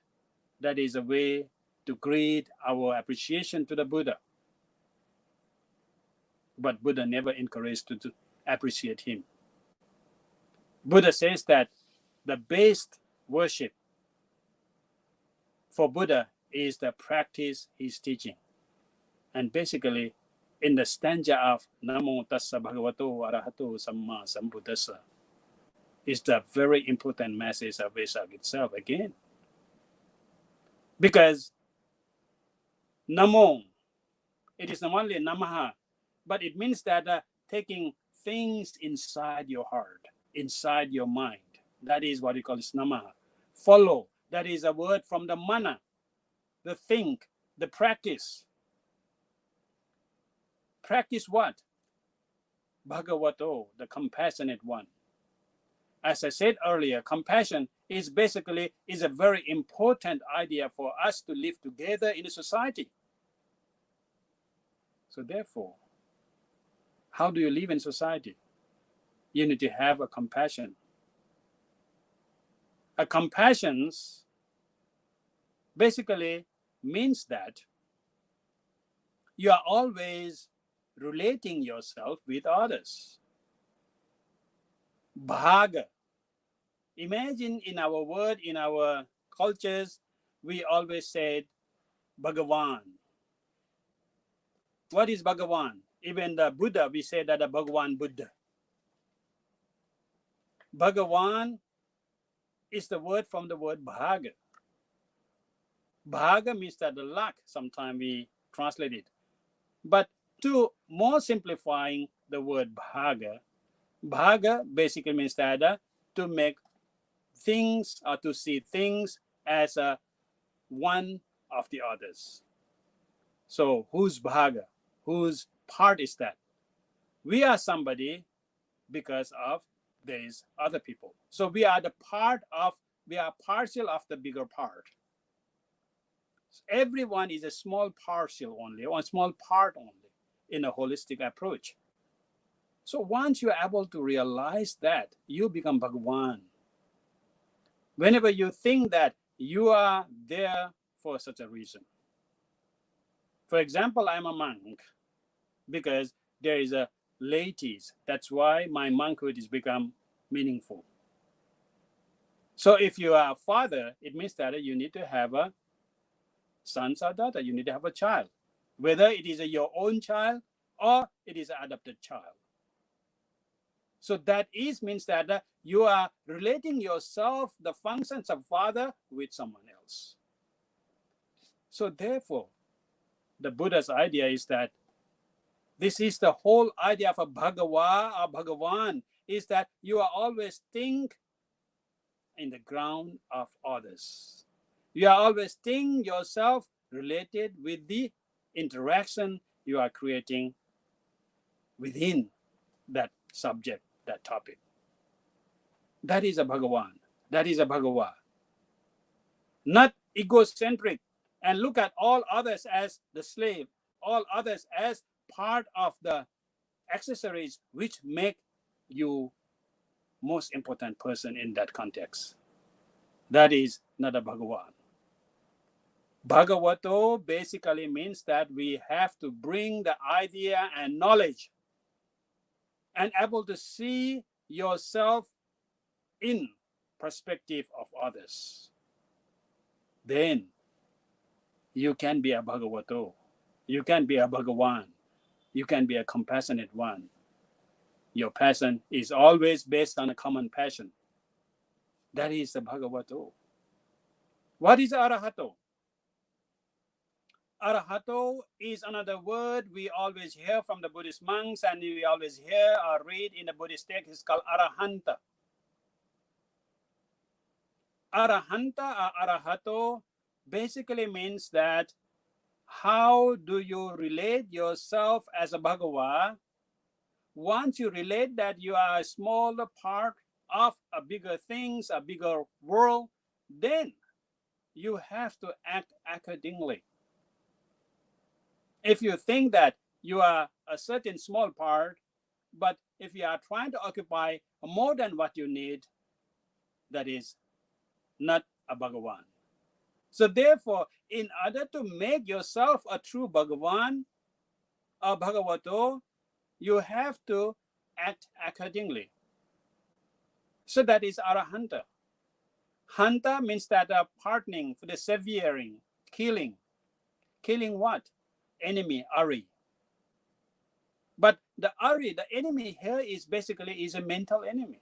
that is a way to greet our appreciation to the Buddha. But Buddha never encouraged to appreciate him. Buddha says that the best worship for Buddha is the practice he's teaching. And basically, in the stanza of Namo Tassa Bhagavato Arahato Samma Sambuddhassa is the very important message of Vesak itself again. Because Namo, it is not only Namaha, but it means that taking things inside your heart, inside your mind. That is what we call Namaha. Follow, that is a word from the mana, the think, the practice. Practice what? Bhagavato, the compassionate one. As I said earlier, compassion is basically a very important idea for us to live together in a society. So therefore, how do you live in society? You need to have a compassion. A compassion basically means that you are always relating yourself with others. Bhaga. Imagine in our word, in our cultures, we always said Bhagavan. What is Bhagavan? Even the Buddha, we say that the Bhagavan Buddha. Bhagavan is the word from the word Bhaga. Bhaga means that the luck, sometimes we translate it. But to more simplifying the word Bhaga, Bhaga basically means that to make things or to see things as one of the others. So whose Bhaga? Whose part is that? We are somebody because of these other people. So we are partial of the bigger part. Everyone is a small partial only, or a small part only in a holistic approach. So once you're able to realize that, you become Bhagavan. Whenever you think that you are there for such a reason. For example, I'm a monk because there is a laities. That's why my monkhood has become meaningful. So if you are a father, it means that you need to have a son or daughter. You need to have a child, whether it is your own child or it is an adopted child. So that means that you are relating yourself, the functions of father, with someone else. So therefore, the Buddha's idea is that this is the whole idea of a Bhagava or Bhagavan, is that you are always think in the ground of others. You are always seeing yourself related with the interaction you are creating within that subject, that topic. That is a Bhagavan. That is a Bhagava. Not egocentric and look at all others as the slave, all others as part of the accessories which make you most important person in that context. That is not a Bhagavan. Bhagavato basically means that we have to bring the idea and knowledge and able to see yourself in perspective of others. Then you can be a Bhagavato. You can be a Bhagavan. You can be a compassionate one. Your passion is always based on a common passion. That is the Bhagavato. What is Arahato? Arahato is another word we always hear from the Buddhist monks, and we always hear or read in the Buddhist text. It's called Arahanta. Arahanta or Arahato basically means that how do you relate yourself as a Bhagava? Once you relate that you are a smaller part of a bigger things, a bigger world, then you have to act accordingly. If you think that you are a certain small part, but if you are trying to occupy more than what you need, that is not a Bhagavan. So therefore, in order to make yourself a true Bhagavan, a Bhagavato, you have to act accordingly. So that is Arahanta. Hanta means that pardoning, for the severing, killing. Killing what? Enemy, Ari. But the Ari, the enemy here is basically a mental enemy.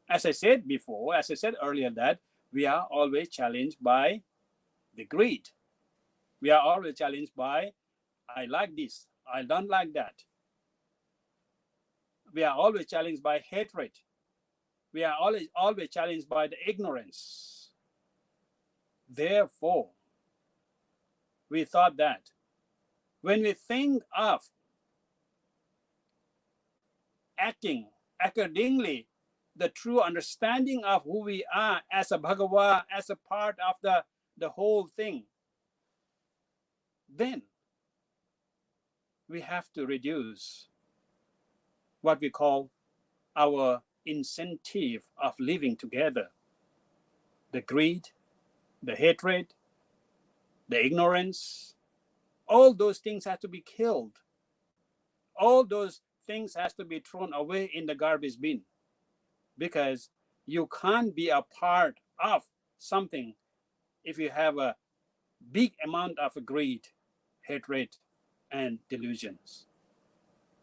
As I said before, as I said earlier, that we are always challenged by the greed. We are always challenged by, I like this, I don't like that. We are always challenged by hatred. We are always challenged by the ignorance. Therefore, we thought that when we think of acting accordingly, the true understanding of who we are as a Bhagava, as a part of the whole thing, then we have to reduce what we call our incentive of living together. The greed, the hatred, the ignorance, all those things have to be killed. All those things has to be thrown away in the garbage bin, because you can't be a part of something if you have a big amount of greed, hatred, and delusions.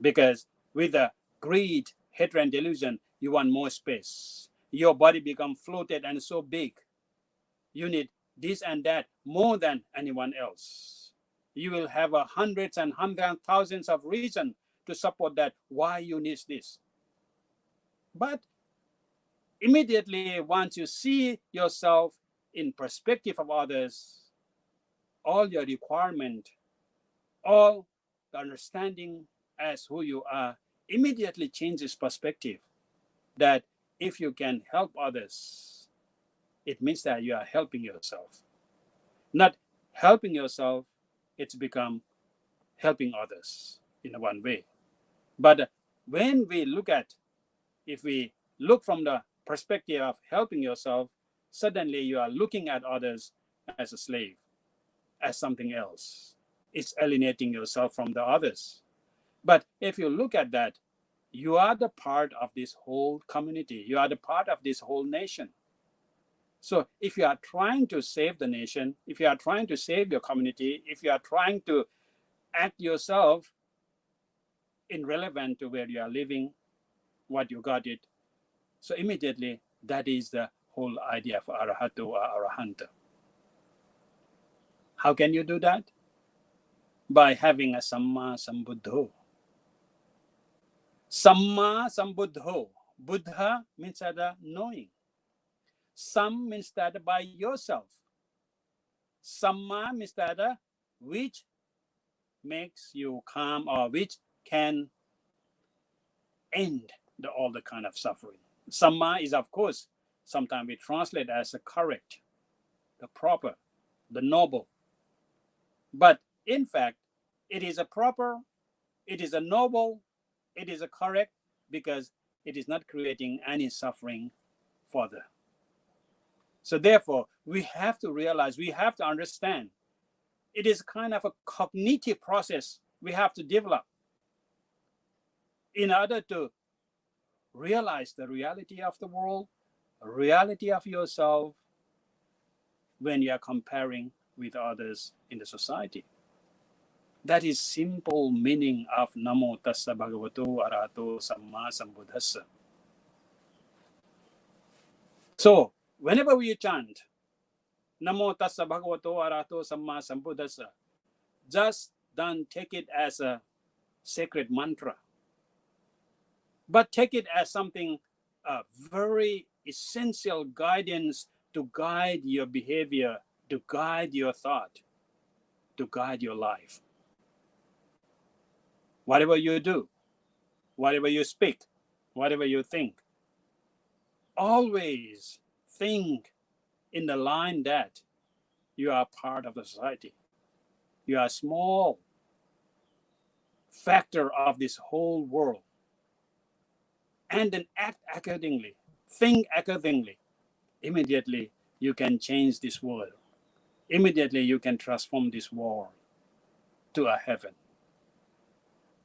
Because with the greed, hatred, and delusion, you want more space. Your body becomes floated and so big. You need this and that more than anyone else. You will have hundreds and thousands of reasons to support that, why you need this. But immediately, once you see yourself in perspective of others, all your requirement, all the understanding as who you are, immediately changes perspective. That if you can help others, it means that you are helping yourself. Not helping yourself, it's become helping others in one way. But when we look at, if we look from the perspective of helping yourself, suddenly you are looking at others as a slave, as something else. It's alienating yourself from the others. But if you look at that, you are the part of this whole community. You are the part of this whole nation. So if you are trying to save the nation, if you are trying to save your community, if you are trying to act yourself irrelevant to where you are living, what you got it, so immediately that is the whole idea of Arahato or Arahanta. How can you do that? By having a Samma Sambuddho. Samma Sambuddho. Buddha means that knowing. Sam means that by yourself. Samma means that which makes you calm, or which can end all the kind of suffering. Samma is, of course, sometimes we translate as the correct, the proper, the noble. But in fact, it is a proper, it is a noble, it is a correct, because it is not creating any suffering further. So therefore, we have to realize, we have to understand, it is kind of a cognitive process we have to develop in order to realize the reality of the world, reality of yourself, when you are comparing with others in the society. That is simple meaning of Namo Tassa Bhagavato Arahato Samma Sambuddhassa. So whenever we chant Namo Tassa Bhagavato Arahato Samma Sambuddhassa, just don't take it as a sacred mantra, but take it as something very essential guidance to guide your behavior, to guide your thought, to guide your life. Whatever you do, whatever you speak, whatever you think, always think in the line that you are part of the society. You are a small factor of this whole world. And then act accordingly, think accordingly. Immediately, you can change this world. Immediately, you can transform this world to a heaven,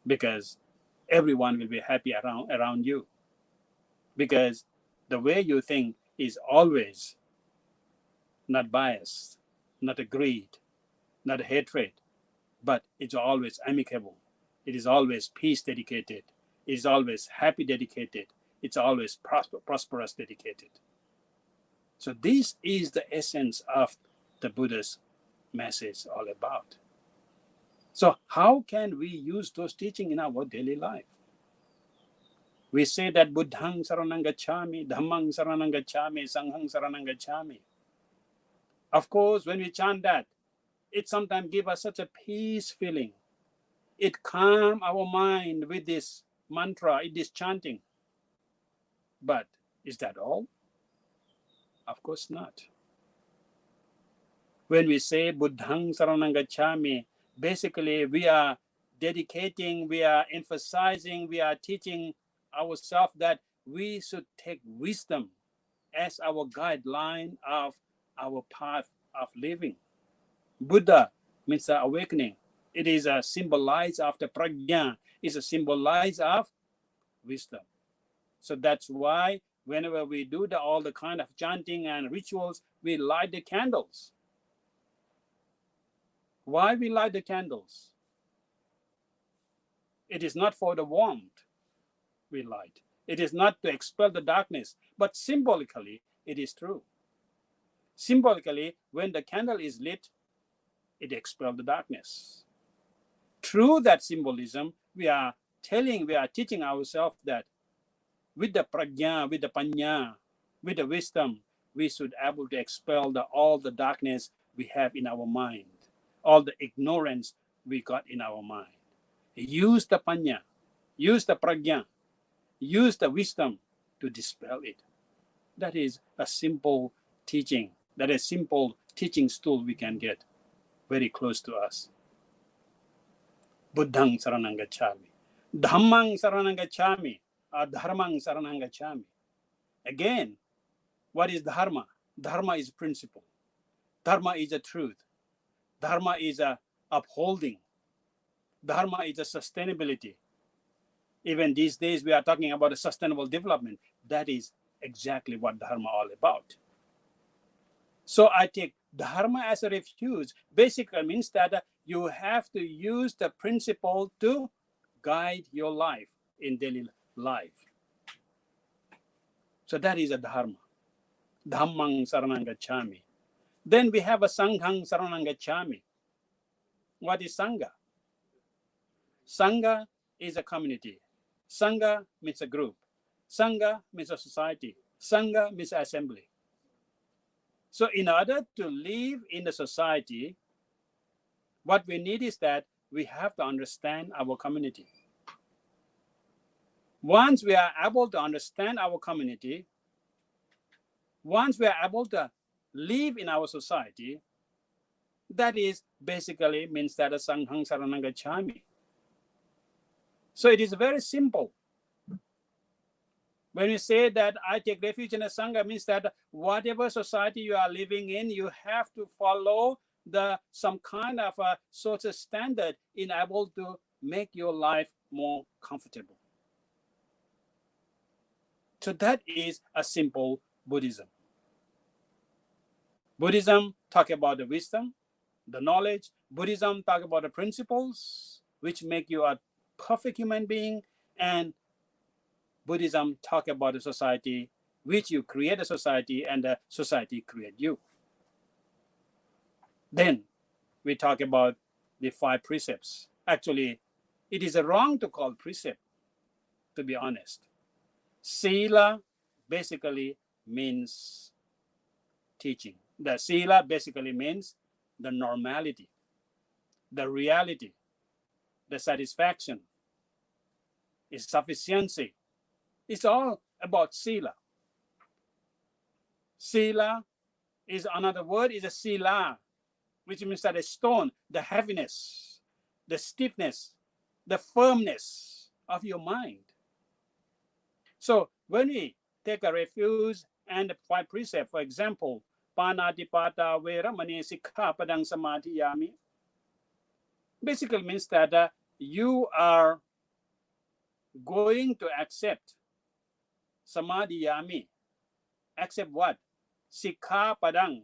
because everyone will be happy around you, because the way you think is always not biased, not a greed, not a hatred, but it's always amicable. It is always peace dedicated. It is always happy dedicated. It's always prosperous dedicated. So this is the essence of the Buddha's message all about. So how can we use those teachings in our daily life? We say that Buddhang saranang gacchami, Dhammang saranang gacchami, Sanghang saranang gacchami. Of course, when we chant that, it sometimes gives us such a peace feeling. It calms our mind with this mantra, it is chanting. But is that all? Of course not. When we say Buddhang saranang gacchami, basically we are dedicating, we are emphasizing, we are teaching ourselves that we should take wisdom as our guideline of our path of living. Buddha means awakening. It is a symbolize of the prajna. It's a symbolize of wisdom. So that's why whenever we do all the kind of chanting and rituals, we light the candles. Why we light the candles? It is not for the warmth we light. It is not to expel the darkness, but symbolically, it is true. Symbolically, when the candle is lit, it expels the darkness. Through that symbolism, we are teaching ourselves that with the prajna, with the panya, with the wisdom, we should be able to expel all the darkness we have in our mind, all the ignorance we got in our mind. Use the panya, use the prajna, use the wisdom to dispel it. That is a simple teaching. That is a simple teaching tool we can get very close to us. Buddhang saranang gacchami, Dhammang saranang gacchami, Dharmang saranang gacchami. Again, what is dharma? Dharma is principle. Dharma is a truth. Dharma is a upholding. Dharma is a sustainability. Even these days we are talking about a sustainable development. That is exactly what dharma all about. So I take dharma as a refuge. Basically means that you have to use the principle to guide your life in daily life. So that is a dharma. Dhammang saranang gacchami. Then we have a sanghang saranang gacchami. What is sangha? Sangha is a community. Sangha means a group. Sangha means a society. Sangha means assembly. So in order to live in the society, what we need is that we have to understand our community. Once we are able to understand our community, once we are able to live in our society, that is basically means that a sanghang saranang gacchami. So it is very simple. When we say that I take refuge in a sangha, means that whatever society you are living in, you have to follow some kind of a social standard in able to make your life more comfortable. So that is a simple Buddhism. Buddhism talk about the wisdom, the knowledge. Buddhism talk about the principles which make you a perfect human being, and Buddhism talk about the society which you create a society and the society create you. Then we talk about the 5 precepts. Actually, it is wrong to call precept, to be honest. Sila basically means teaching. The sila basically means the normality, the reality, the satisfaction, its sufficiency. It's all about sila. Sila is another word, is a sila, which means that a stone, the heaviness, the stiffness, the firmness of your mind. So when we take a refuge and the 5 precepts, for example, panatipata veramani sikkhapadang samadhiyami, basically means that you are going to accept samadhiyami. Accept what? Sikkhapadang.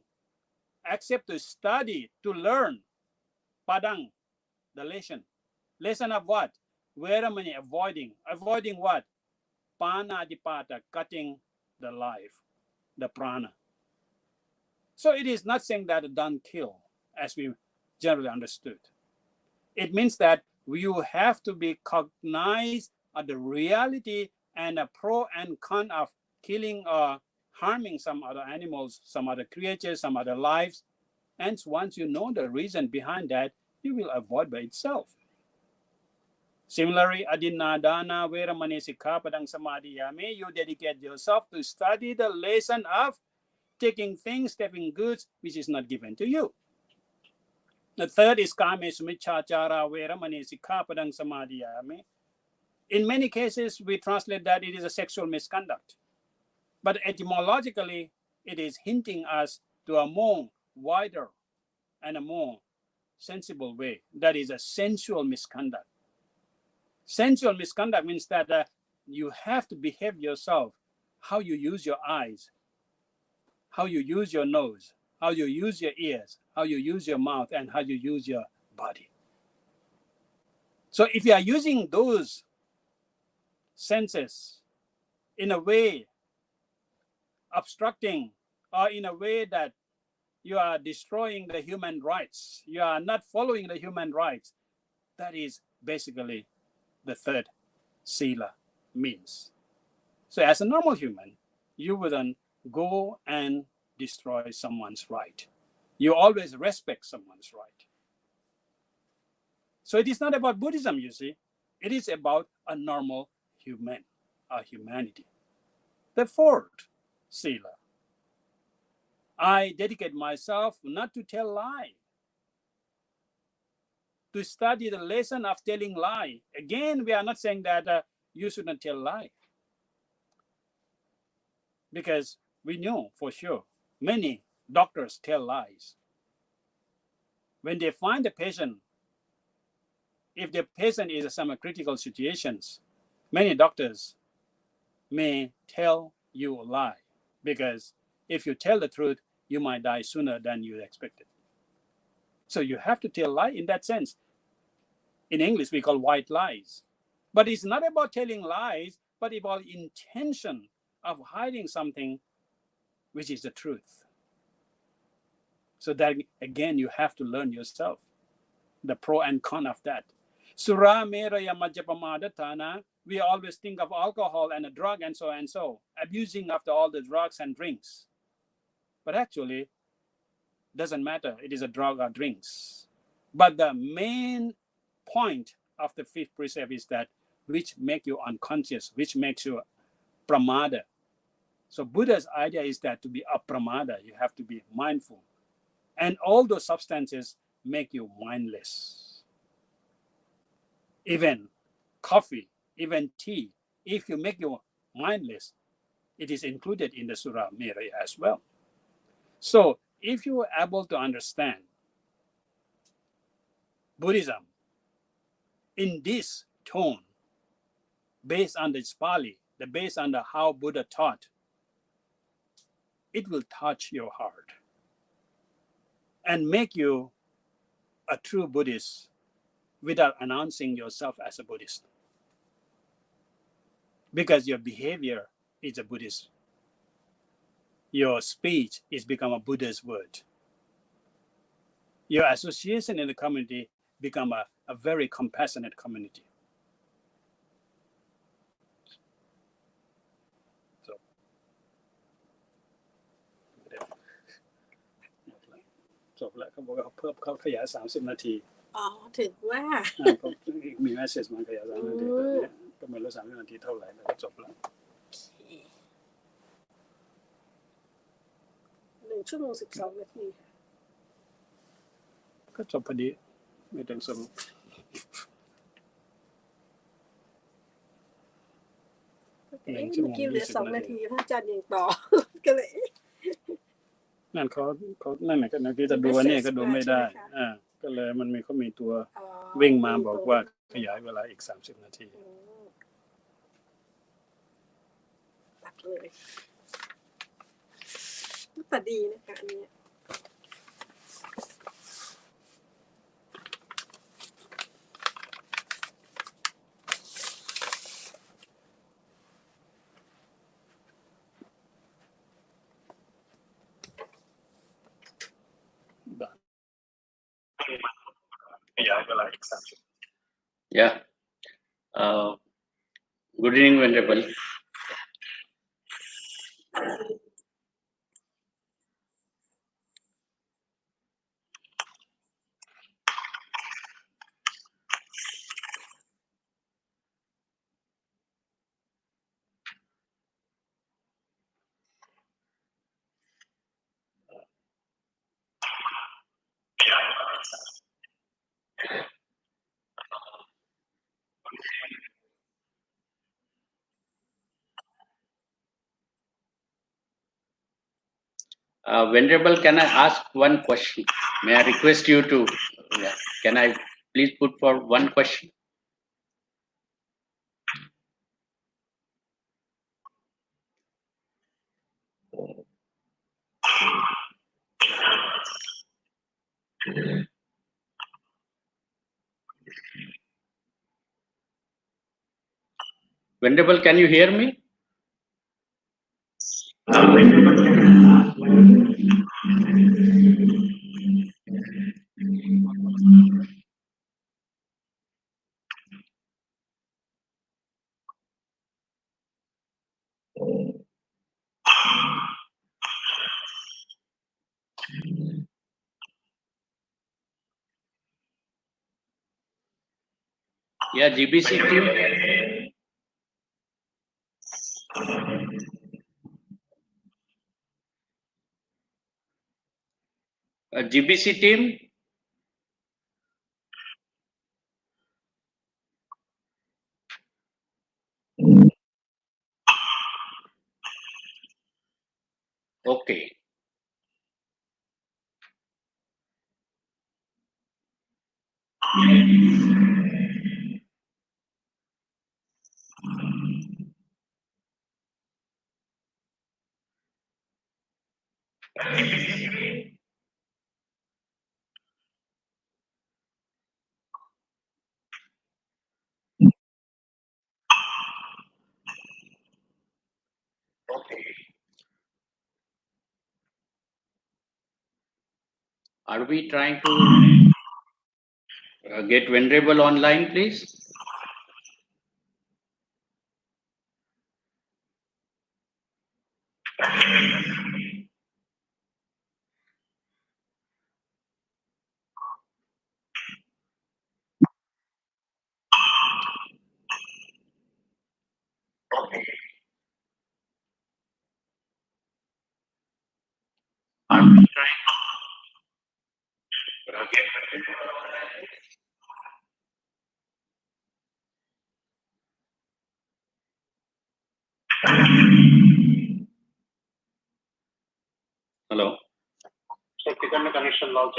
Accept to study, to learn. Padang, the lesson. Lesson of what? Veramani, avoiding. Avoiding what? Panatipata, cutting the life, the prana. So it is not saying that don't kill, as we generally understood. It means that you have to be cognized of the reality and a pro and con of killing or harming some other animals, some other creatures, some other lives. And once you know the reason behind that, you will avoid by itself. Similarly, adinadana veramani sikkhapadang samadhiyami, you dedicate yourself to study the lesson of taking things, taking goods, which is not given to you. The third is kamesu miccācara veramani sikkhapadang samadhiyami. In many cases, we translate that it is a sexual misconduct. But etymologically, it is hinting us to a more wider and a more sensible way. That is a sensual misconduct. Sensual misconduct means that you have to behave yourself, how you use your eyes, how you use your nose, how you use your ears, how you use your mouth, and how you use your body. So if you are using those senses in a way obstructing or in a way that you are destroying the human rights, you are not following the human rights, that is basically the third sila means. So as a normal human, you wouldn't go and destroy someone's right. You always respect someone's right. So it is not about Buddhism, you see. It is about a normal humanity. The fourth sila, I dedicate myself not to tell lie, to study the lesson of telling lie. Again, we are not saying that you shouldn't tell lie, because we know for sure many doctors tell lies. When they find the patient, if the patient is in some critical situations, many doctors may tell you a lie, because if you tell the truth, you might die sooner than you expected. So you have to tell lie in that sense. In English, we call white lies. But it's not about telling lies, but about intention of hiding something which is the truth. So that, again, you have to learn yourself, the pro and con of that. Sura meraya majjapamadatana, we always think of alcohol and a drug and so, abusing after all the drugs and drinks. but actually doesn't matter. It is a drug or drinks. But the main point of the fifth precept is that which make you unconscious, which makes you pramada. So Buddha's idea is that to be apramada, you have to be mindful. And all those substances make you mindless. Even coffee, even tea, if you make you mindless, it is included in the Surah Miraya as well. So if you are able to understand Buddhism in this tone, based on the Pali, based on how Buddha taught, it will touch your heart and make you a true Buddhist without announcing yourself as a Buddhist. Because your behavior is a Buddhist. Your speech is become a Buddha's word. Your association in the community become a very compassionate community. So, จบแล้วเขาบอกว่าเพิ่มเขาขยาย30 นาที อ๋อถึงว่า เขามี message มาขยาย30 นาทีแบบนี้ก็ไม่รู้30 นาทีเท่าไหร่แล้วจบแล้ว 1 ชั่วโมง 12 นาทีค่ะ ก็จบพอดีไม่ต้องสรุป เมื่อกี้เหลือ2 นาทีพระอาจารย์ยังต่อ ก็เลย นั่นเขานั่นน่ะก็นักที่จะดูอันนี้ก็ดูไม่ได้ก็เลยมันเขามีตัววิ่งมาบอกว่าขยายเวลาอีก30 นาที ตัดเลยแต่ดีนะคะอันนี้ Yeah. Good evening, Venerable. Venerable, can I ask one question? May I request you to, can I please put for one question? Venerable, can you hear me? Yeah, GBC team. GBC team. Okay. Are we trying to get Venerable online, please? Hello. Connection loss.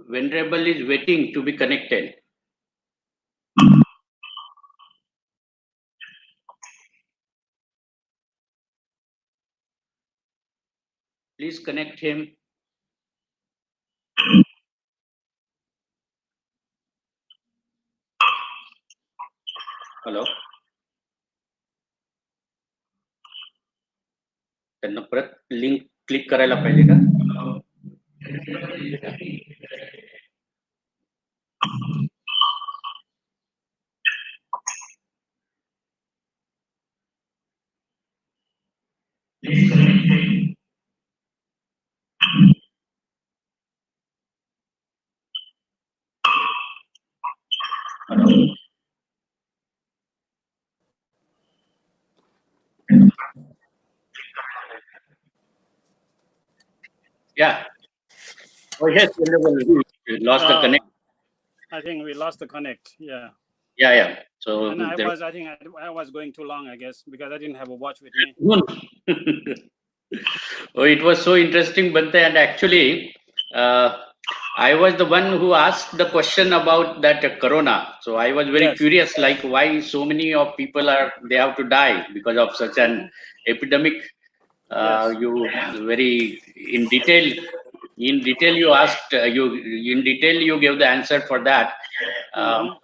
Venerable is waiting to be connected. Please connect him. Hello. त्यांना परत link click करायला पाहिजे का? Yeah. Oh yes, Venerable. We lost the connect. I think we lost the connect. Yeah. Yeah. So And I think I was going too long, I guess, because I didn't have a watch with me. Oh, it was so interesting, Bante, and actually, I was the one who asked the question about that corona. So I was very curious, like why so many of people they have to die because of such an epidemic. You very in detail you asked you gave the answer for that. I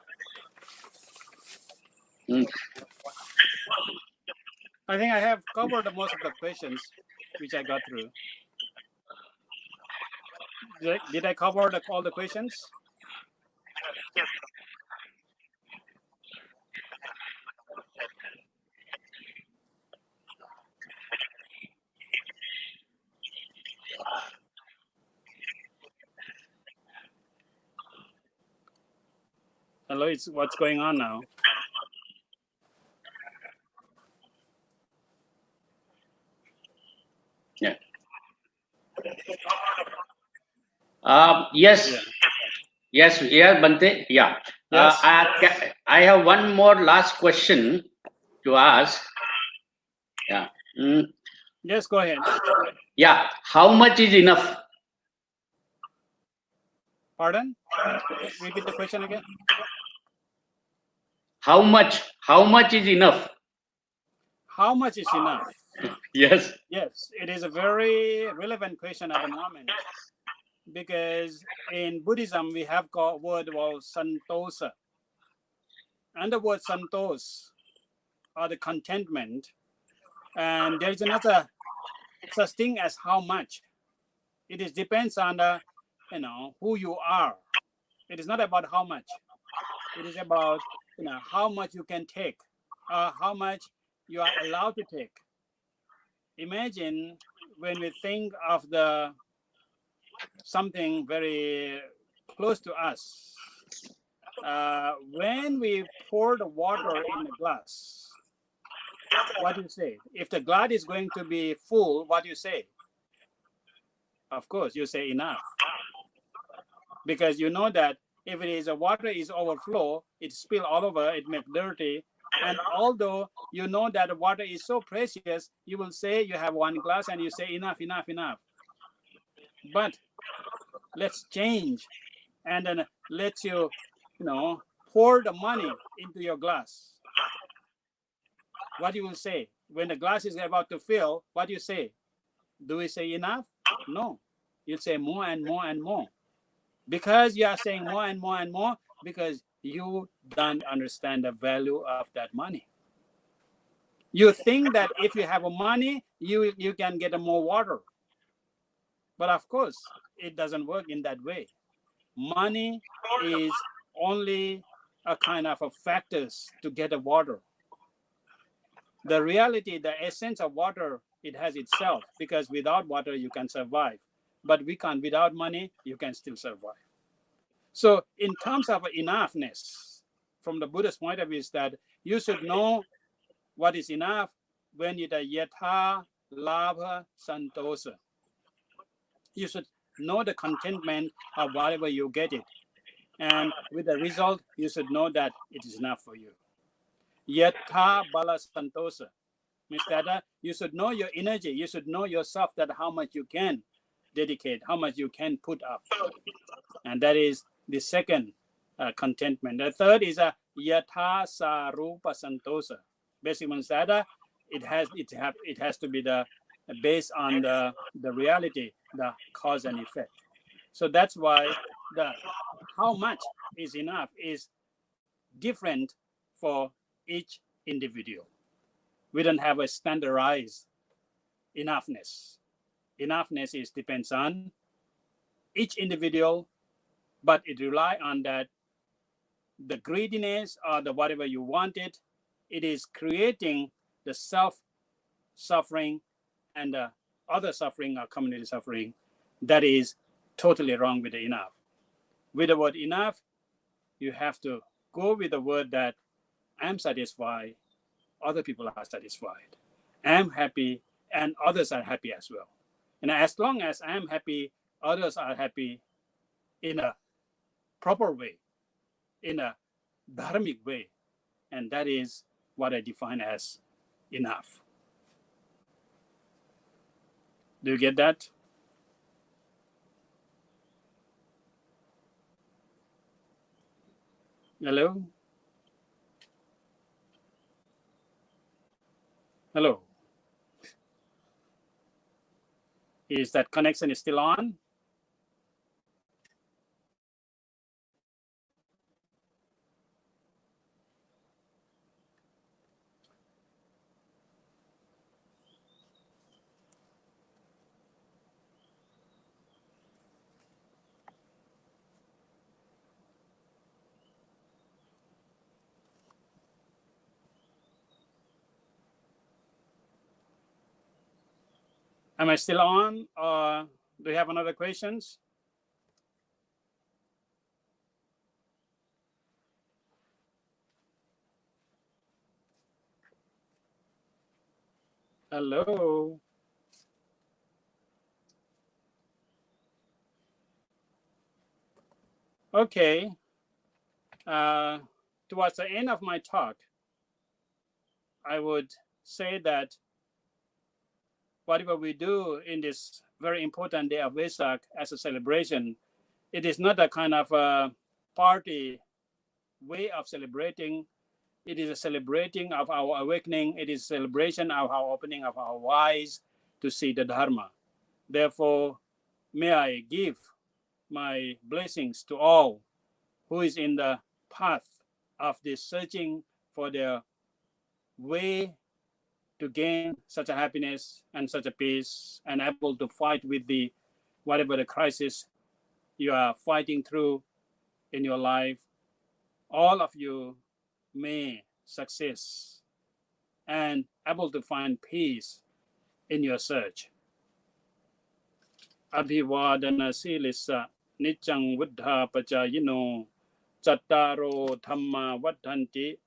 think I have covered most of the questions which I got through. Did I cover all the questions? Hello, what's going on now? Yeah. Yes. Yeah, Bante. Yeah. Yes. I have one more last question to ask. Yeah. Yes, go ahead. Yeah. How much is enough? Pardon? Repeat the question again. How much is enough? How much is enough? Yes. Yes, it is a very relevant question at the moment, because in Buddhism we have got word called santosa, and the word santos or the contentment, and there is another such thing as how much. It is depends on the who you are. It is not about how much. It is about how much you can take, how much you are allowed to take. Imagine when we think of something very close to us. When we pour the water in the glass, what do you say? If the glass is going to be full, what do you say? Of course, you say enough, because you know that if it is a water is overflow, it spill all over, it makes dirty, And although you know that water is so precious, you will say you have one glass and you say enough, enough, enough. But let's change, and then let you pour the money into your glass. What you will say when the glass is about to fill? What do you say? Do we say enough? No. You say more and more and more. Because you are saying more and more and more, because you don't understand the value of that money. You think that if you have money, you can get more water. But of course, it doesn't work in that way. Money is only a kind of a factors to get the water. The reality, the essence of water, it has itself, because without water you can survive. But we can't. Without money, you can still survive. So in terms of enoughness, from the Buddhist point of view, is that you should know what is enough when you yatha labha santosa. You should know the contentment of whatever you get it. And with the result, you should know that it is enough for you. Yatha bala santosa means that you should know your energy. You should know yourself, that how much you can dedicate, how much you can put up. And that is the second contentment. The third is a yatha sarupa santosa. Basically means that it has to be based on the reality, the cause and effect. So that's why the how much is enough is different for each individual. We don't have a standardized enoughness. Enoughness depends on each individual, but it relies on that the greediness or the whatever you wanted, it is creating the self-suffering and the other suffering or community suffering. That is totally wrong with the enough. With the word enough, you have to go with the word that I'm satisfied, other people are satisfied. I'm happy, and others are happy as well. And as long as I'm happy, others are happy in a proper way, in a dharmic way. And that is what I define as enough. Do you get that? Hello? Hello? Is that connection still on? Am I still on, or do you have another questions? Hello? Okay. Towards the end of my talk, I would say that whatever we do in this very important day of Vesak as a celebration, it is not a kind of a party way of celebrating. It is a celebrating of our awakening. It is a celebration of our opening of our eyes to see the Dharma. Therefore, may I give my blessings to all who is in the path of this searching for their way to gain such a happiness and such a peace, and able to fight with the whatever the crisis you are fighting through in your life. All of you may success and able to find peace in your search. Abhivadana silissa niccang buddha pachayino chattaro dhamma vaddhanti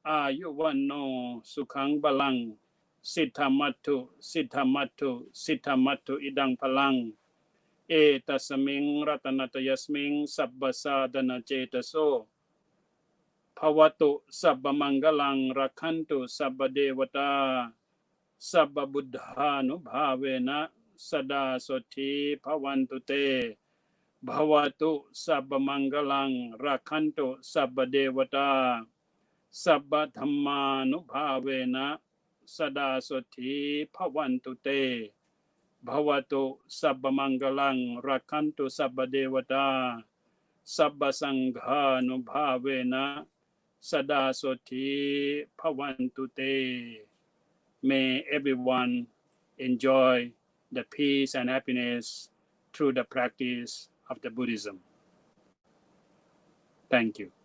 ayuvanno sukhang balang siddhamattu idang palang etasming ratanatayasming sabbasadana cetaso ภวตุสัพพมังคลังรักขันตุสัพพเทวตาสัพพบุทธานุภาเวนะสดาสดทีภวันตุเตภวตุสัพพมังคลังรักขันตุสัพพเทวตาสัพพธัมมานุภาเวนะสดาสดทีภวันตุเตภวตุสัพพมังคลังรักขันตุสัพพเทวตาสัพพสังฆานุภาเวนะสดาสดทีภวันตุเต May everyone enjoy the peace and happiness through the practice of the Buddhism. Thank you.